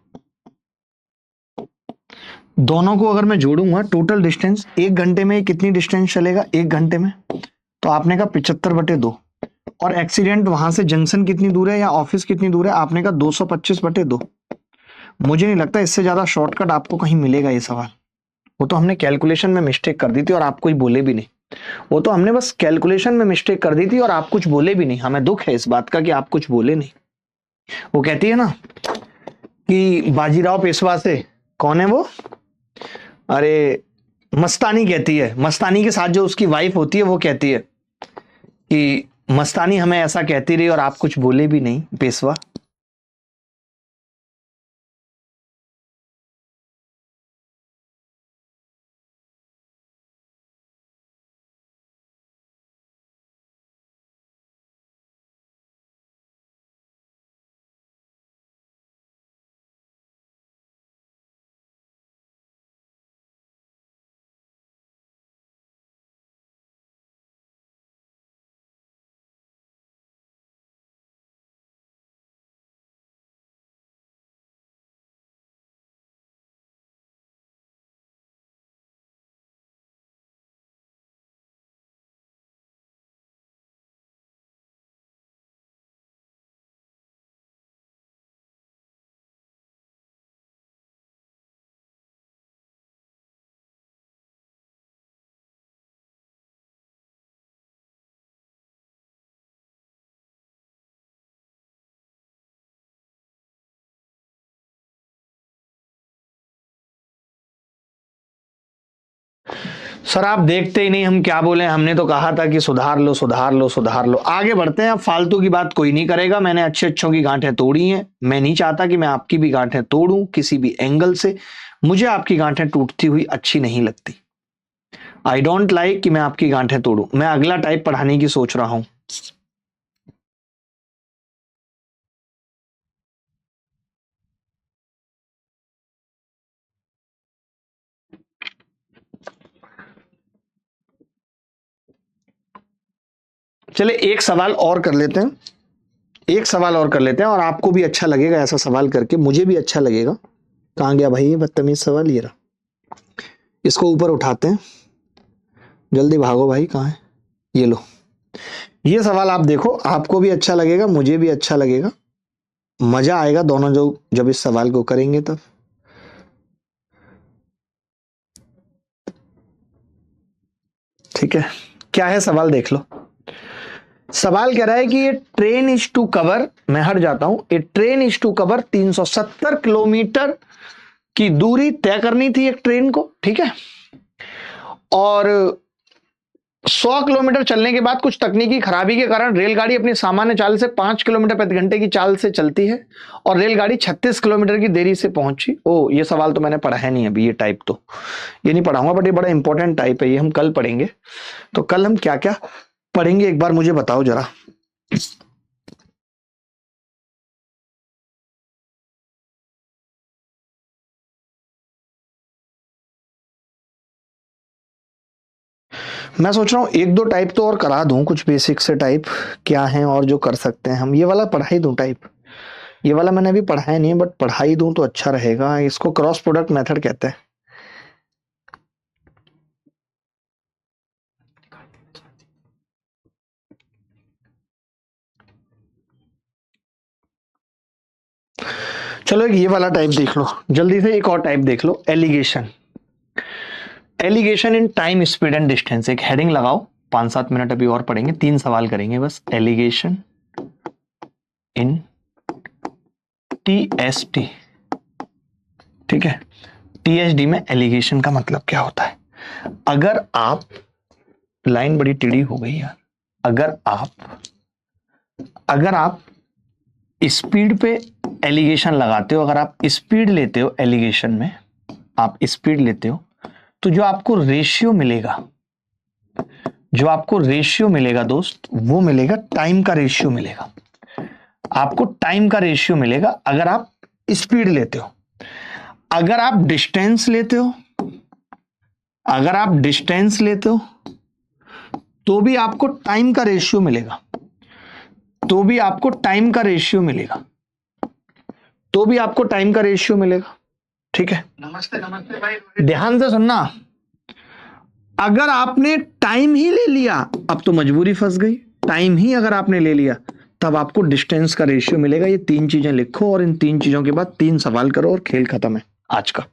दोनों को अगर मैं जोड़ूंगा, टोटल डिस्टेंस 1 घंटे में कितनी डिस्टेंस चलेगा 1 घंटे में? तो आपने कहा 75/2। और एक्सीडेंट वहां से जंक्शन कितनी दूर है या ऑफिस कितनी दूर है? आपने कहा 225/2। मुझे नहीं लगता इससे ज्यादा शॉर्टकट आपको कहीं मिलेगा ये सवाल। वो तो हमने कैलकुलेशन में मिस्टेक कर दी थी और आप कुछ बोले भी नहीं। वो तो हमने बस कैलकुलेशन में मिस्टेक कर दी थी और आप कुछ बोले भी नहीं। हमें दुख है इस बात का कि आप कुछ बोले नहीं। वो कहती है ना कि बाजीराव पेशवा से, कौन है वो? अरे, मस्तानी कहती है, मस्तानी के साथ जो उसकी वाइफ होती है वो कहती है कि मस्तानी हमें ऐसा कहती रही और आप कुछ बोले भी नहीं पेशवा। सर आप देखते ही नहीं हम क्या बोले। हमने तो कहा था कि सुधार लो सुधार लो सुधार लो। आगे बढ़ते हैं। अब फालतू की बात कोई नहीं करेगा। मैंने अच्छे अच्छों की गांठें तोड़ी हैं। मैं नहीं चाहता कि मैं आपकी भी गांठें तोड़ूं किसी भी एंगल से। मुझे आपकी गांठें टूटती हुई अच्छी नहीं लगती। आई डोंट लाइक कि मैं आपकी गांठें तोड़ूं। मैं अगला टाइप पढ़ाने की सोच रहा हूं। चले एक सवाल और कर लेते हैं, एक सवाल और कर लेते हैं और आपको भी अच्छा लगेगा ऐसा सवाल करके, मुझे भी अच्छा लगेगा। कहाँ गया भाई ये बदतमीज सवाल, ये रहा। इसको ऊपर उठाते हैं, जल्दी भागो भाई, कहाँ है, ये लो। ये सवाल आप देखो, आपको भी अच्छा लगेगा, मुझे भी अच्छा लगेगा, मजा आएगा दोनों जो जब इस सवाल को करेंगे तब। ठीक है, क्या है सवाल देख लो। सवाल कह रहा है कि ये ट्रेन इज टू कवर, मैं हट जाता हूं, ये train is to cover 370 kilometre की दूरी तय करनी थी एक ट्रेन को, ठीक है, और 100 किलोमीटर चलने के बाद कुछ तकनीकी खराबी के कारण रेलगाड़ी अपनी सामान्य चाल से 5 किलोमीटर प्रति घंटे की चाल से चलती है और रेलगाड़ी 36 किलोमीटर की देरी से पहुंची। ओ, ये सवाल तो मैंने पढ़ा है नहीं अभी, ये टाइप तो ये नहीं पढ़ाऊंगा, बट ये बड़ा इंपॉर्टेंट टाइप है, ये हम कल पढ़ेंगे। तो कल हम क्या क्या पढ़ेंगे एक बार मुझे बताओ जरा। मैं सोच रहा हूँ एक दो टाइप तो और करा दूं, कुछ बेसिक से टाइप क्या हैं और जो कर सकते हैं हम। ये वाला पढ़ाई दूं टाइप, ये वाला मैंने अभी पढ़ाया नहीं है, बट पढ़ाई दूं तो अच्छा रहेगा। इसको क्रॉस प्रोडक्ट मेथड कहते हैं। चलो एक ये वाला टाइप देख लो, जल्दी से एक और टाइप देख लो, alligation. Alligation in time speed and distance, एक हेडिंग लगाओ, 5-7 मिनट अभी और पढ़ेंगे, 3 सवाल करेंगे बस। एलिगेशन इन टीएसटी, ठीक है, टीएसडी में एलिगेशन का मतलब क्या होता है। अगर आप, लाइन बड़ी टेढ़ी हो गई यार, अगर आप स्पीड पे एलिगेशन लगाते हो, अगर आप स्पीड लेते हो एलिगेशन में, आप स्पीड लेते हो, तो जो आपको रेशियो मिलेगा, जो आपको रेशियो मिलेगा दोस्त, वो मिलेगा टाइम का रेशियो मिलेगा, आपको टाइम का रेशियो मिलेगा अगर आप स्पीड लेते हो। अगर आप डिस्टेंस लेते हो, अगर आप डिस्टेंस लेते हो तो भी आपको टाइम का रेशियो मिलेगा, तो भी आपको टाइम का रेशियो मिलेगा, तो भी आपको टाइम का रेशियो मिलेगा, ठीक है। नमस्ते नमस्ते भाई, ध्यान से सुनना, अगर आपने टाइम ही ले लिया, अब तो मजबूरी फंस गई, टाइम ही अगर आपने ले लिया तब आपको डिस्टेंस का रेशियो मिलेगा। ये 3 चीजें लिखो और इन 3 चीजों के बाद 3 सवाल करो और खेल खत्म है आज का।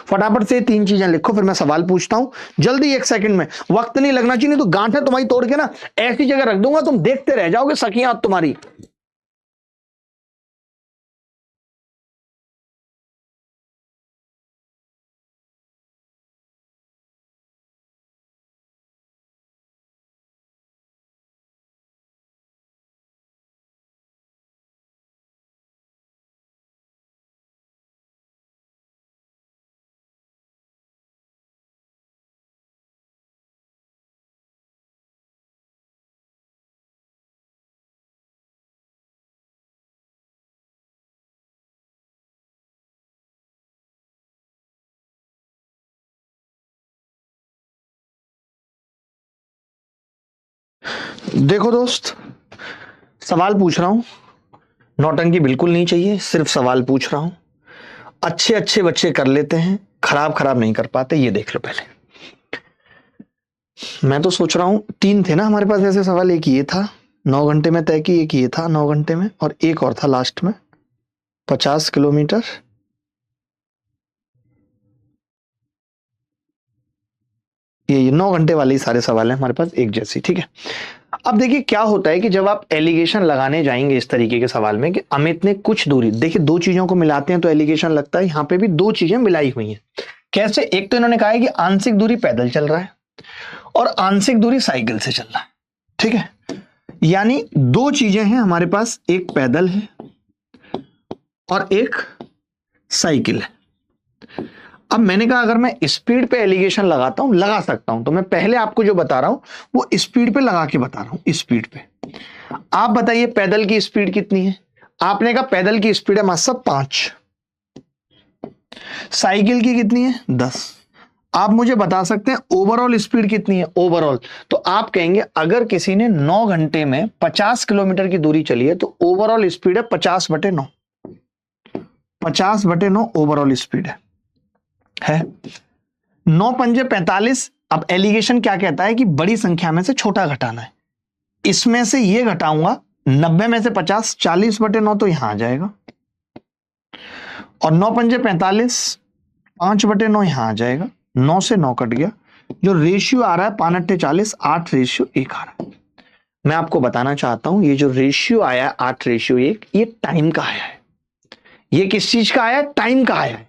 फटाफट से 3 चीजें लिखो, फिर मैं सवाल पूछता हूं जल्दी, 1 सेकंड में, वक्त नहीं लगना चाहिए, नहीं तो गांठें तुम्हारी तोड़ के ना ऐसी जगह रख दूंगा, तुम देखते रह जाओगे सखियां तुम्हारी। देखो दोस्त, सवाल पूछ रहा हूं, नौटंकी बिल्कुल नहीं चाहिए, सिर्फ सवाल पूछ रहा हूं। अच्छे अच्छे बच्चे कर लेते हैं, खराब खराब नहीं कर पाते, ये देख लो पहले। मैं तो सोच रहा हूं 3 थे ना हमारे पास ऐसे सवाल, एक ये था 9 घंटे में तय की, एक ये था 9 घंटे में, और एक और था लास्ट में 50 किलोमीटर। ये 9 घंटे वाले ही सारे सवाल हैं हमारे पास एक जैसी, ठीक है। अब देखिए क्या होता है कि जब आप एलिगेशन लगाने जाएंगे इस तरीके के सवाल में कि अमित ने कुछ दूरी, देखिए 2 चीजों को मिलाते हैं तो एलिगेशन लगता है, यहां पे भी 2 चीजें मिलाई हुई हैं। कैसे? एक तो इन्होंने कहा है कि आंशिक दूरी पैदल चल रहा है और आंशिक दूरी साइकिल से चल रहा है, ठीक है, यानी 2 चीजें हैं हमारे पास, एक पैदल है और एक साइकिल है। अब मैंने कहा अगर मैं स्पीड पे एलिगेशन लगाता हूं, लगा सकता हूं, तो मैं पहले आपको जो बता रहा हूं वो स्पीड पे लगा के बता रहा हूं, स्पीड पे। आप बताइए पैदल की स्पीड कितनी है? आपने कहा पैदल की स्पीड है मास्टर 5, साइकिल की कितनी है? 10। आप मुझे बता सकते हैं ओवरऑल स्पीड कितनी है ओवरऑल? तो आप कहेंगे अगर किसी ने 9 घंटे में 50 किलोमीटर की दूरी चली है तो ओवरऑल स्पीड है 50/9। 50/9 ओवरऑल स्पीड है 9 पंजे 45। अब एलिगेशन क्या कहता है कि बड़ी संख्या में से छोटा घटाना है। इसमें से ये घटाऊंगा 90 में से 50, 40/9 तो यहां आ जाएगा, और 9 पंजे 45, 5/9 यहां आ जाएगा, 9 से 9 कट गया, जो रेशियो आ रहा है 5 40, 8:1 आ रहा है। मैं आपको बताना चाहता हूं ये जो रेशियो आया 8:1 ये टाइम का आया है। ये किस चीज का आया है? टाइम का आया है।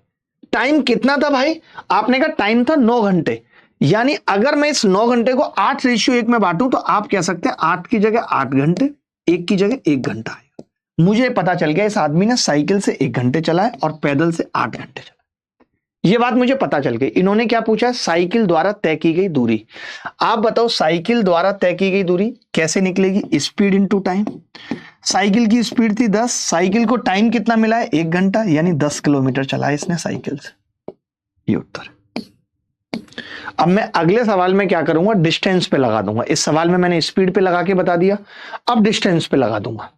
टाइम कितना था भाई? आपने कहा टाइम था 9 घंटे, यानी अगर मैं इस 9 घंटे को 8:1 में बांटूं तो आप कह सकते हैं 8 की जगह 8 घंटे, 1 की जगह 1 घंटा आएगा। मुझे पता चल गया इस आदमी ने साइकिल से 1 घंटे चलाए और पैदल से 8 घंटे चलाए। ये बात मुझे पता चल गई। इन्होंने क्या पूछा? साइकिल द्वारा तय की गई दूरी। आप बताओ साइकिल द्वारा तय की गई दूरी कैसे निकलेगी? Speed into time. साइकिल की स्पीड थी 10, साइकिल को टाइम कितना मिला है? 1 घंटा, यानी 10 किलोमीटर चला इसने साइकिल से। ये उत्तर। अब मैं अगले सवाल में क्या करूंगा? डिस्टेंस पे लगा दूंगा। इस सवाल में मैंने स्पीड पे लगा के बता दिया, अब डिस्टेंस पे लगा दूंगा।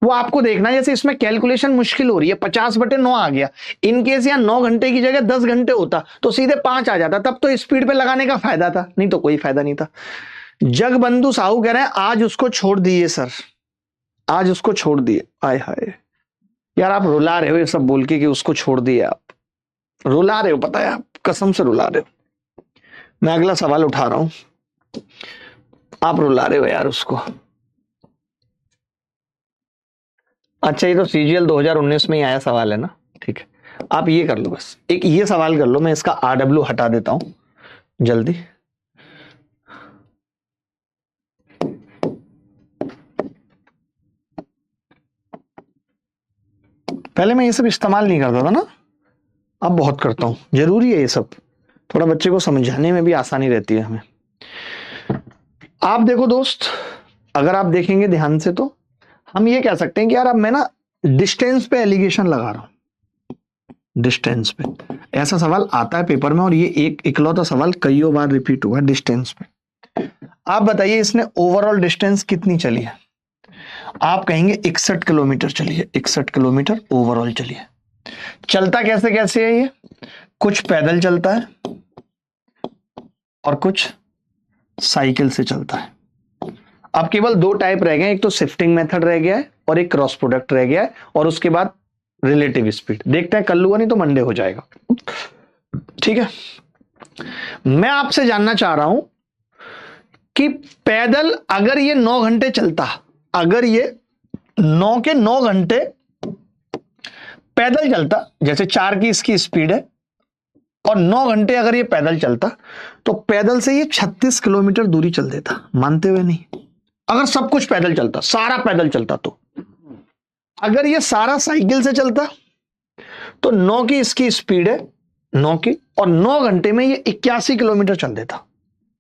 वो आपको देखना है, जैसे इसमें कैलकुलेशन मुश्किल हो रही है, 50/9 आ गया। इनकेस यहाँ 9 घंटे की जगह 10 घंटे होता तो सीधे 5 आ जाता, तब तो स्पीड पे लगाने का फायदा था, नहीं तो कोई फायदा नहीं था। जगबंधु साहू कह रहे हैं आज उसको छोड़ दिए सर, आज उसको छोड़ दिए। आय हाय यार, आप रुला रहे हो ये सब बोल के कि उसको छोड़ दिए। आप रुला रहे हो, पता है, आप कसम से रुला रहे हो। मैं अगला सवाल उठा रहा हूं, आप रुला रहे हो यार उसको। अच्छा, ये तो सीजीएल 2019 में ही आया सवाल है ना? ठीक है, आप ये कर लो, बस एक ये सवाल कर लो, मैं इसका आरडब्ल्यू हटा देता हूं जल्दी। पहले मैं ये सब इस्तेमाल नहीं करता था ना, अब बहुत करता हूं। जरूरी है ये सब, थोड़ा बच्चे को समझाने में भी आसानी रहती है हमें। आप देखो दोस्त, अगर आप देखेंगे ध्यान से तो हम ये कह सकते हैं कि यार अब मैं ना डिस्टेंस पे एलिगेशन लगा रहा हूं। डिस्टेंस पे ऐसा सवाल आता है पेपर में, और ये एक इकलौता सवाल कई बार रिपीट हुआ डिस्टेंस पे। आप बताइए इसने ओवरऑल डिस्टेंस कितनी चली है? आप कहेंगे 61 किलोमीटर चली है। 61 किलोमीटर ओवरऑल चली है। चलता कैसे कैसे है ये? कुछ पैदल चलता है और कुछ साइकिल से चलता है। अब केवल 2 टाइप रह गए, एक तो शिफ्टिंग मेथड रह गया है और एक क्रॉस प्रोडक्ट रह गया है, और उसके बाद रिलेटिव स्पीड। देखते हैं, कल हुआ नहीं तो मंडे हो जाएगा। ठीक है, मैं आपसे जानना चाह रहा हूं कि पैदल अगर ये 9 घंटे चलता, अगर ये 9 के 9 घंटे पैदल चलता, जैसे 4 की इसकी स्पीड है, और 9 घंटे अगर ये पैदल चलता, तो पैदल से ये 36 किलोमीटर दूरी चल देता। मानते हुए नहीं? अगर सब कुछ पैदल चलता, सारा पैदल चलता, तो अगर ये सारा साइकिल से चलता तो 9 की इसकी स्पीड है, 9 की, और 9 घंटे में ये 81 किलोमीटर चल देता,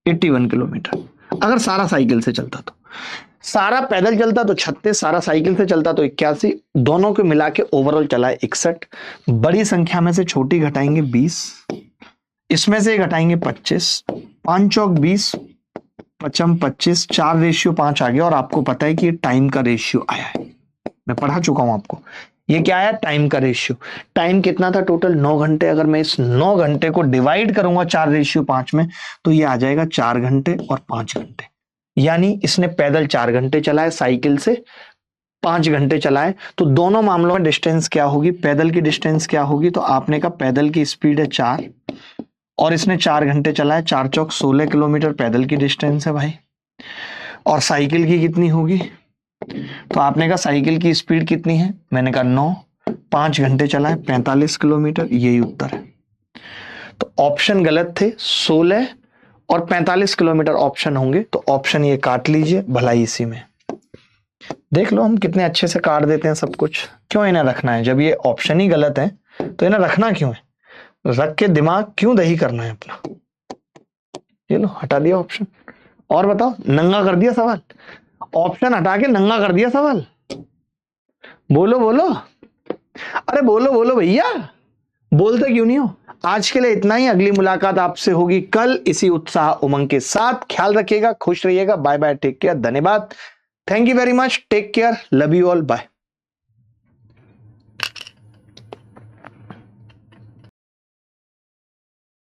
81 किलोमीटर। अगर सारा साइकिल से चलता, तो सारा पैदल चलता तो 36, सारा साइकिल से चलता तो 81, दोनों को मिला के ओवरऑल चला है 61। बड़ी संख्या में से छोटी घटाएंगे 20, इसमें से घटाएंगे 25, 5 चौक 20, 55 25, 4:5 आ गया। और आपको पता है कि ये टाइम का रेशियो आया है, मैं पढ़ा चुका हूं आपको। ये क्या आया? टाइम का रेशियो। टाइम कितना था टोटल? 9 घंटे। अगर मैं इस 9 घंटे को डिवाइड करूंगा 4:5 में, तो ये आ जाएगा 4 घंटे और 5 घंटे। यानी इसने पैदल 4 घंटे चलाए, साइकिल से 5 घंटे चलाए। तो दोनों मामलों में डिस्टेंस क्या होगी? पैदल की डिस्टेंस क्या होगी? तो आपने कहा पैदल की स्पीड है 4 और इसने 4 घंटे चलाए, 4 चौक 16 किलोमीटर पैदल की डिस्टेंस है भाई। और साइकिल की कितनी होगी? तो आपने कहा साइकिल की स्पीड कितनी है? मैंने कहा 9, 5 घंटे चलाए 45 किलोमीटर। यही उत्तर है। तो ऑप्शन गलत थे, 16 और 45 किलोमीटर ऑप्शन होंगे, तो ऑप्शन ये काट लीजिए, भलाई इसी में। देख लो हम कितने अच्छे से काट देते हैं सब कुछ। क्यों इन्हें रखना है? जब ये ऑप्शन ही गलत है तो इन्हें रखना क्यों है? रख के दिमाग क्यों दही करना है अपना? ये लो, हटा दिया ऑप्शन। और बताओ, नंगा कर दिया सवाल। ऑप्शन हटा के नंगा कर दिया सवाल। बोलो बोलो, अरे बोलो बोलो भैया, बोलते क्यों नहीं हो? आज के लिए इतना ही। अगली मुलाकात आपसे होगी कल इसी उत्साह उमंग के साथ। ख्याल रखिएगा, खुश रहिएगा। बाय बाय, टेक केयर, धन्यवाद, thank you very much, take care, love you all, bye.